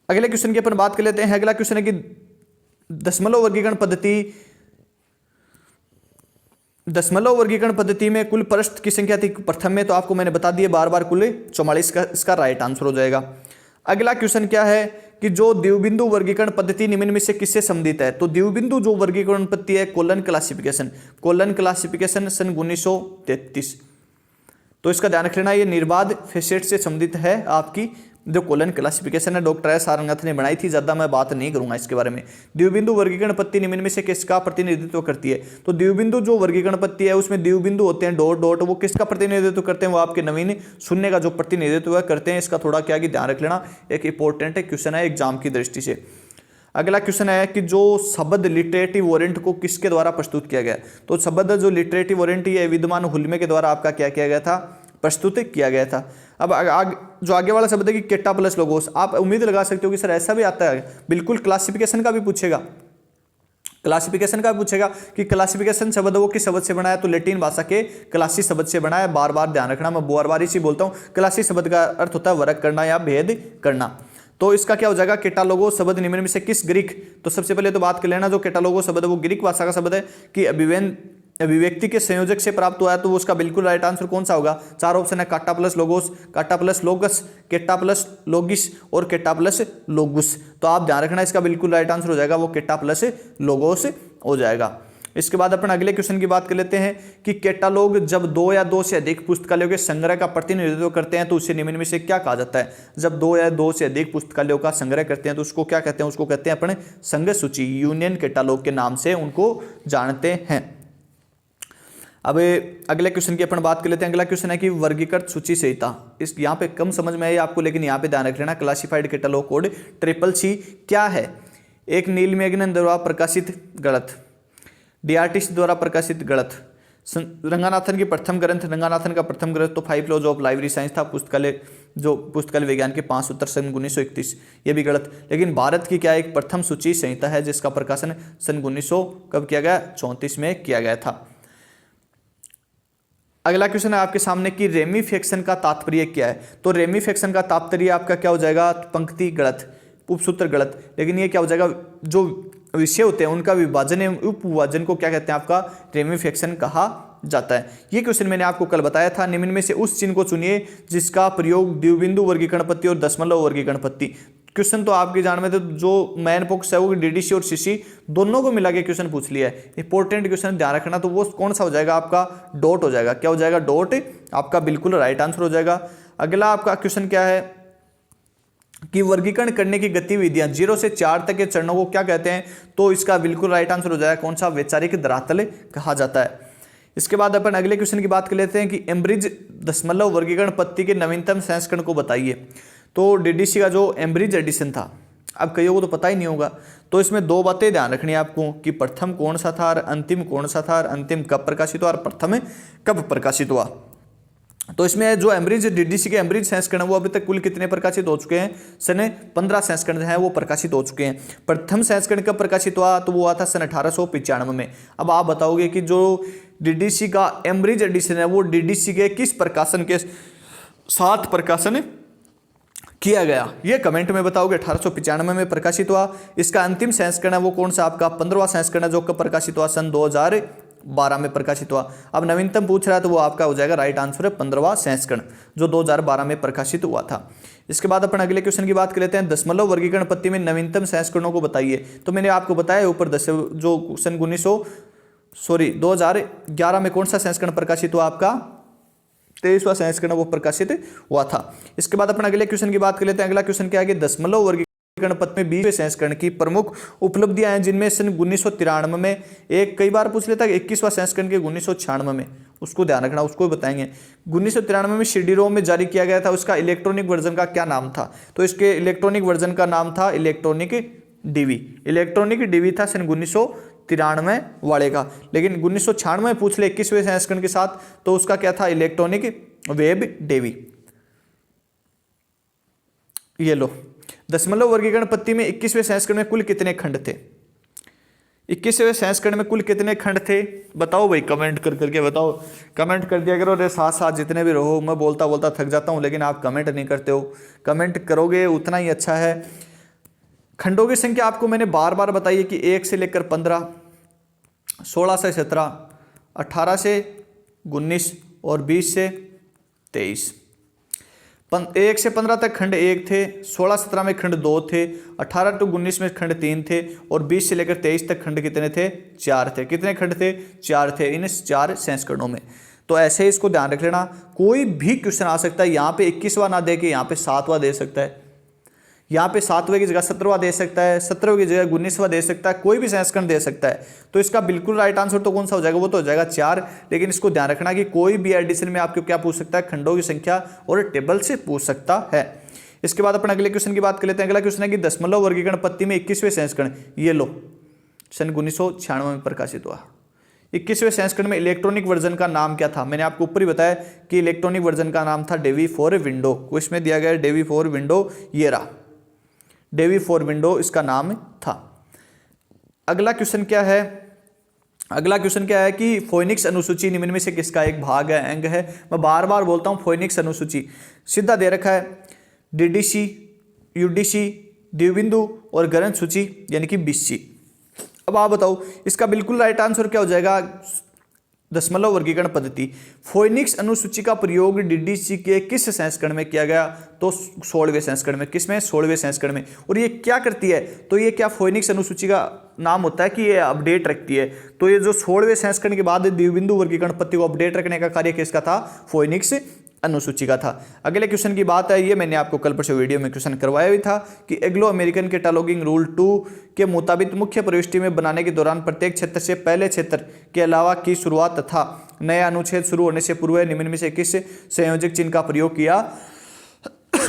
अगले क्वेश्चन की अपन बात कर लेते हैं। अगला क्वेश्चन है कि दशमलव वर्गीकरण पद्धति में कुल पृष्ठ की संख्या थी प्रथम में, तो आपको मैंने बता दिया बार बार, कुल 44 का इसका राइट आंसर हो जाएगा। अगला क्वेश्चन क्या है कि जो द्विबिंदु वर्गीकरण पद्धति निम्न में से किससे संबंधित है। तो द्विबिंदु जो वर्गीकरण पद्धति है कोलन क्लासिफिकेशन सन 1933। तो इसका ध्यान रख लेना, ये निर्बाध फेसेट से संबंधित है आपकी जो कोलन क्लासिफिकेशन है। डॉक्टर एस आरंगनाथ ने बनाई थी, ज्यादा मैं बात नहीं करूंगा इसके बारे में। द्विबिंदु वर्गीकरण पद्धति निम्न में से किसका प्रतिनिधित्व करती है। तो द्विबिंदु जो वर्गीकरण पद्धति है उसमें द्विबिंदु होते हैं डॉट डॉट, वो किसका प्रतिनिधित्व करते हैं, वो आपके नवीन शून्य का जो प्रतिनिधित्व करते हैं। इसका थोड़ा क्या कि ध्यान रख लेना, एक इंपॉर्टेंट क्वेश्चन है एग्जाम की दृष्टि से। अगला क्वेश्चन है कि जो शब्द लिटरेटिव वारंट को किसके द्वारा प्रस्तुत किया गया। तो शब्द जो लिटरेटिव वारंट है विद्यमान हुल्मे के द्वारा आपका क्या किया गया था, प्रस्तुत किया गया था। अब जो आगे वाला शब्द है कि केटा प्लस लोगोस, आप उम्मीद लगा सकते हो कि सर ऐसा भी आता है, बिल्कुल क्लासिफिकेशन का भी पूछेगा। क्लासिफिकेशन का पूछेगा कि क्लासिफिकेशन शब्द वो किस शब्द से बना है, तो लैटिन भाषा के क्लासी शब्द से बना है। बार बार ध्यान रखना, मैं बार बार इसी बोलता हूँ, क्लासी शब्द का अर्थ होता है वर्ग करना या भेद करना। तो इसका क्या हो जाएगा, केटालोगो शब्द निम्न में से किस ग्रीक। तो सबसे पहले तो बात कर लेना, जो केटालोगो शब्द वो ग्रीक भाषा का शब्द है कि अभिव्यक्ति के संयोजक से प्राप्त हुआ है, तो उसका बिल्कुल राइट आंसर कौन सा होगा। 4 ऑप्शन है, काटा प्लस लोगोस, काटा प्लस लोगस, केटा प्लस लोगिस और केटा प्लस लोगुस। तो आप ध्यान रखना, इसका बिल्कुल राइट आंसर हो जाएगा वो केटा प्लस लोगोस हो जाएगा। इसके बाद अपन अगले क्वेश्चन की बात कर लेते हैं कि कैटालॉग जब 2 या 2 से अधिक पुस्तकालयों के संग्रह का प्रतिनिधित्व करते हैं तो उसे निम्न में से क्या कहा जाता है। जब 2 या 2 से अधिक पुस्तकालयों का संग्रह करते हैं तो उसको क्या कहते हैं, उसको कहते हैं अपने संग्रह सूची, यूनियन कैटालॉग के नाम से उनको जानते हैं। अब अगले क्वेश्चन की अपन बात कर लेते हैं। अगला क्वेश्चन है कि वर्गीकृत सूची संहिता, इस यहाँ पे कम समझ में आई आपको, लेकिन यहाँ पे ध्यान रख लेना, क्लासिफाइड कैटालॉग कोड CCC क्या है। एक नील मैगनन द्वारा प्रकाशित गलत, डीआरटीसी द्वारा प्रकाशित गलत, रंगानाथन की प्रथम ग्रंथ, रंगानाथन का प्रथम ग्रंथ तो 5 लॉज ऑफ लाइब्रेरी साइंस था, पुस्तकालय विज्ञान के 5 सूत्र सन 1931, ये भी गलत। लेकिन भारत की क्या एक प्रथम सूची संहिता है जिसका प्रकाशन सन 1900 कब किया गया, 34 में किया गया था। अगला क्वेश्चन है आपके सामने कि रेमिफिकेशन का तात्पर्य क्या है। तो रेमिफिकेशन का तात्पर्य आपका क्या हो जाएगा, पंक्ति गलत, उपसूत्र गलत, लेकिन ये क्या हो जाएगा, जो विषय होते हैं उनका विभाजन एवं उपविभाजन को क्या कहते हैं, आपका रेमिफिकेशन कहा जाता है। ये क्वेश्चन मैंने आपको कल बताया था। निम्न में से उस चिन्ह को चुनिए जिसका प्रयोग द्विबिंदु वर्गीकरण पद्धति और दशमलव वर्गीकरण पद्धति। क्वेश्चन तो आपकी जान में, तो जो मैन पॉक्स है वो डीडीसी और सीसी दोनों को मिला के क्वेश्चन पूछ लिया है। इंपॉर्टेंट क्वेश्चन ध्यान रखना, तो वो कौन सा हो जाएगा, आपका डॉट हो जाएगा। क्या हो जाएगा, डॉट, आपका बिल्कुल राइट आंसर हो जाएगा। अगला आपका क्वेश्चन क्या है कि वर्गीकरण करने की गतिविधियां 0 से 4 तक के चरणों को क्या कहते हैं। तो इसका बिल्कुल राइट आंसर हो जाएगा कौन सा, वैचारिक धरातल कहा जाता है। इसके बाद अपन अगले क्वेश्चन की बात कर लेते हैं कि एम्ब्रिज दशमलव वर्गीकरण पद्धति के नवीनतम संस्करण को बताइए। तो डीडीसी का जो एम्ब्रिज एडिशन था, अब कईयों को तो पता ही नहीं होगा, तो इसमें 2 बातें ध्यान रखनी है आपको कि प्रथम कौन सा था और अंतिम कौन सा था, और अंतिम कब प्रकाशित हुआ और प्रथम कब प्रकाशित हुआ। तो इसमें जो एम्ब्रिज डीडीसी के एम्ब्रिज संस्करण वो अभी तक कुल कितने प्रकाशित हो चुके हैं, सन 15 संस्करण हैं वो प्रकाशित हो चुके हैं। प्रथम संस्करण कब प्रकाशित हुआ, तो वो हुआ था सन 1895 में। अब आप बताओगे कि जो डीडीसी का एम्ब्रिज एडिशन है वो डीडीसी के किस प्रकाशन के साथ प्रकाशन किया गया, ये कमेंट में बताओगे। 1895 में प्रकाशित हुआ। इसका अंतिम संस्करण है वो कौन सा आपका 15वां संस्करण है, जो कब प्रकाशित हुआ, सन 2012 में प्रकाशित हुआ। अब नवीनतम पूछ रहा है तो वो आपका हो जाएगा राइट आंसर है 15वां संस्करण, जो 2012 में प्रकाशित हुआ था। इसके बाद अपन अगले क्वेश्चन की बात कर लेते हैं। दशमलव वर्गीकरण पद्धति में नवीनतम संस्करणों को बताइए। तो मैंने आपको बताया ऊपर जो सन 2011 में कौन सा संस्करण प्रकाशित हुआ आपका 23वां संस्करण वो प्रकाशित हुआ था। इसके बाद अपन अगले क्वेश्चन की बात कर लेते हैं। अगला क्वेश्चन क्या है कि दशमलव वर्गीकरण पद्धति में 20वें संस्करण की प्रमुख उपलब्धियां हैं, जिनमें सन 1993 में एक कई बार पूछ लेता है 21वां संस्करण के 1996 में, उसको ध्यान रखना, उसको बताएंगे। 1993 में CD-ROM में जारी किया गया था, उसका इलेक्ट्रॉनिक वर्जन का क्या नाम था? तो इसके इलेक्ट्रॉनिक वर्जन का नाम था इलेक्ट्रॉनिक DV। इलेक्ट्रॉनिक DV था सन 1993 वाले का। लेकिन 1996 में पूछ ले 21वें संस्करण के साथ, तो उसका क्या था इलेक्ट्रॉनिक वेब DV। ये लो, दशमलव वर्गीकरण पद्धति में 21वें संस्करण में कुल कितने खंड थे? 21वें संस्करण में कुल कितने खंड थे बताओ भाई, कमेंट कर करके बताओ। कमेंट कर दिया करो रे, साथ साथ जितने भी रहो। मैं बोलता बोलता थक जाता हूं, लेकिन आप कमेंट नहीं करते हो। कमेंट करोगे उतना ही अच्छा है। खंडों की संख्या आपको मैंने बार बार बताई है कि 1 से लेकर 15, 16 से 17, 18 से 19 और 20 से 23। 1 से 15 तक खंड 1 थे, 16-17 में खंड 2 थे, 18 to 19 में खंड 3 थे, और 20 से लेकर 23 तक खंड कितने थे? 4 थे। कितने खंड थे? 4 थे इन 4 संस्करणों में। तो ऐसे ही इसको ध्यान रख लेना। कोई भी क्वेश्चन आ सकता है, यहाँ पे 21वां ना दे के यहाँ पे 7वां दे सकता है, यहाँ पे 7वें की जगह 17वां दे सकता है, 17वें की जगह 19वां दे सकता है, कोई भी संस्करण दे सकता है। तो इसका बिल्कुल राइट आंसर तो कौन सा हो जाएगा? वो तो हो जाएगा 4। लेकिन इसको ध्यान रखना कि कोई भी एडिशन में आपको क्या पूछ सकता है? खंडों की संख्या और टेबल से पूछ सकता है। इसके बाद अपन अगले क्वेश्चन की बात कर लेते हैं। अगला क्वेश्चन है कि दशमलव वर्गीकरण पद्धति में 21वें संस्करण, ये लो, सन 1996 में प्रकाशित हुआ। 21वें संस्करण में इलेक्ट्रॉनिक वर्जन का नाम क्या था? मैंने आपको ऊपर ही बताया कि इलेक्ट्रॉनिक वर्जन का नाम था डेवी फॉर विंडो। इसमें दिया गया डेवी फॉर विंडो, ये रहा डेवी फॉर विंडो इसका नाम था। अगला क्वेश्चन क्या है? अगला क्वेश्चन क्या है कि फोनिक्स अनुसूची निम्न में से किसका एक भाग है, अंग है? मैं बार बार बोलता हूं फोनिक्स अनुसूची सीधा दे रखा है, DDC, UDC, द्विबिंदु और ग्रंथ सूची यानी कि BC। अब आप बताओ इसका बिल्कुल राइट आंसर क्या हो जाएगा? दशमलव वर्गीकरण पद्धति। फोनिक्स अनुसूची का प्रयोग DDC के किस संस्करण में किया गया? तो 16वें संस्करण में। किसमें? 16वें संस्करण में। और ये क्या करती है? तो ये क्या फोनिक्स अनुसूची का नाम होता है कि ये अपडेट रखती है। तो ये जो 16वें संस्करण के बाद द्विबिंदु वर्गीकरण पद्धति को अपडेट रखने का कार्य किसका था? फोनिक्स अनुसूची का था। अगले क्वेश्चन की बात है, ये मैंने आपको कल परसों वीडियो में क्वेश्चन करवाया भी था कि एंग्लो अमेरिकन कैटलॉगिंग रूल 2 के मुताबिक मुख्य प्रविष्टि में बनाने के दौरान प्रत्येक क्षेत्र से पहले क्षेत्र के अलावा की शुरुआत तथा नया अनुच्छेद शुरू होने से पूर्व निम्न में से किस संयोजक चिन्ह का प्रयोग किया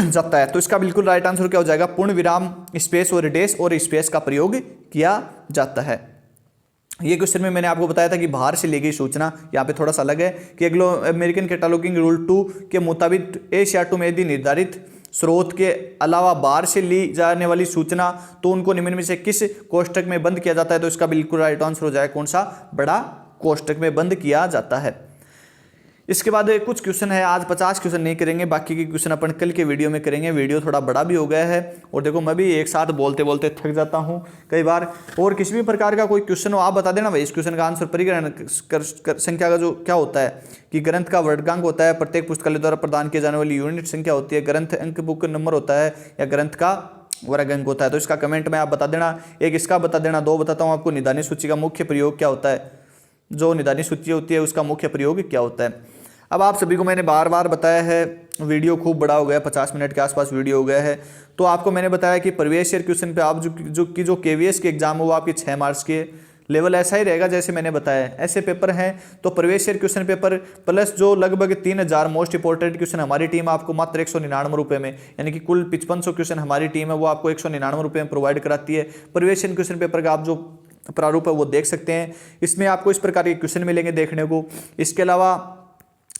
जाता है? तो इसका बिल्कुल राइट आंसर क्या हो जाएगा? पूर्ण विराम, स्पेस और डैश और स्पेस का प्रयोग किया जाता है। ये क्वेश्चन में मैंने आपको बताया था कि बाहर से ली गई सूचना, यहाँ पे थोड़ा सा अलग है कि एंग्लो अमेरिकन कैटलॉगिंग रूल 2 के मुताबिक एशिया टू में यदि निर्धारित स्रोत के अलावा बाहर से ली जाने वाली सूचना तो उनको निम्न में से किस कोष्टक में बंद किया जाता है? तो इसका बिल्कुल राइट आंसर हो जाएगा कौन सा? बड़ा कोष्टक में बंद किया जाता है। इसके बाद कुछ क्वेश्चन है, आज 50 क्वेश्चन नहीं करेंगे, बाकी के क्वेश्चन अपन कल के वीडियो में करेंगे। वीडियो थोड़ा बड़ा भी हो गया है और देखो मैं भी एक साथ बोलते बोलते थक जाता हूं कई बार। और किसी भी प्रकार का कोई क्वेश्चन हो आप बता देना भाई। इस क्वेश्चन का आंसर परिग्रहण संख्या का जो क्या होता है कि ग्रंथ का वर्गांक होता है, प्रत्येक पुस्तकालय द्वारा प्रदान किए जाने वाली यूनिट संख्या होती है, ग्रंथ अंक बुक नंबर होता है या ग्रंथ का वर्ग अंक होता है। तो इसका कमेंट में आप बता देना। एक इसका बता देना। 2 बताता हूँ आपको, निदानी सूची का मुख्य प्रयोग क्या होता है? जो निदानी सूची होती है उसका मुख्य प्रयोग क्या होता है? अब आप सभी को मैंने बार बार बताया है, वीडियो खूब बड़ा हो गया, 50 मिनट के आसपास वीडियो हो गया है। तो आपको मैंने बताया कि प्रीवियस ईयर क्वेश्चन पे आप जो KVS के एग्जाम हो वो आपके 6 मार्क्स के लेवल ऐसा ही रहेगा जैसे मैंने बताया। ऐसे पेपर हैं तो previous year question paper plus जो लगभग 3000 मोस्ट इंपॉर्टेंट क्वेश्चन हमारी टीम आपको मात्र 199 रुपये में, यानी कि कुल 5500 क्वेश्चन हमारी टीम है वो आपको 199 रुपये में प्रोवाइड कराती है। प्रीवियस ईयर क्वेश्चन पेपर का आप जो प्रारूप है वो देख सकते हैं। इसमें आपको इस प्रकार के क्वेश्चन मिलेंगे देखने को। इसके अलावा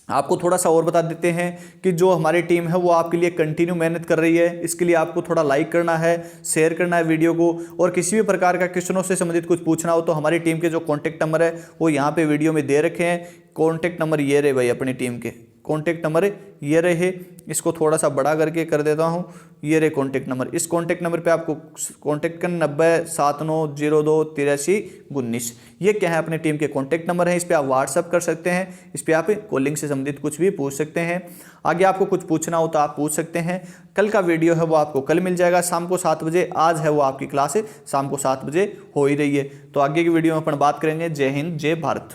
आपको थोड़ा सा और बता देते हैं कि जो हमारी टीम है वो आपके लिए कंटिन्यू मेहनत कर रही है। इसके लिए आपको थोड़ा लाइक करना है, शेयर करना है वीडियो को, और किसी भी प्रकार का क्वेश्चनों से संबंधित कुछ पूछना हो तो हमारी टीम के जो कॉन्टैक्ट नंबर है वो यहाँ पे वीडियो में दे रखे हैं। कॉन्टैक्ट नंबर ये रहे भाई अपनी टीम के। कॉन्टैक्ट नंबर ये रहे, इसको थोड़ा सा बड़ा करके कर देता हूँ, ये रहे कॉन्टैक्ट नंबर। इस कॉन्टैक्ट नंबर पे आपको कॉन्टैक्ट करना 9079028319। ये क्या है, अपने टीम के कॉन्टैक्ट नंबर है, इस पर आप व्हाट्सअप कर सकते हैं, इस पर आप कॉलिंग से संबंधित कुछ भी पूछ सकते हैं। आगे आपको कुछ पूछना हो तो आप पूछ सकते हैं। कल का वीडियो है वो आपको कल मिल जाएगा शाम को 7 बजे। आज है वो आपकी क्लास है शाम को 7 बजे हो ही रही है। तो आगे की वीडियो में अपन बात करेंगे। जय हिंद, जय भारत।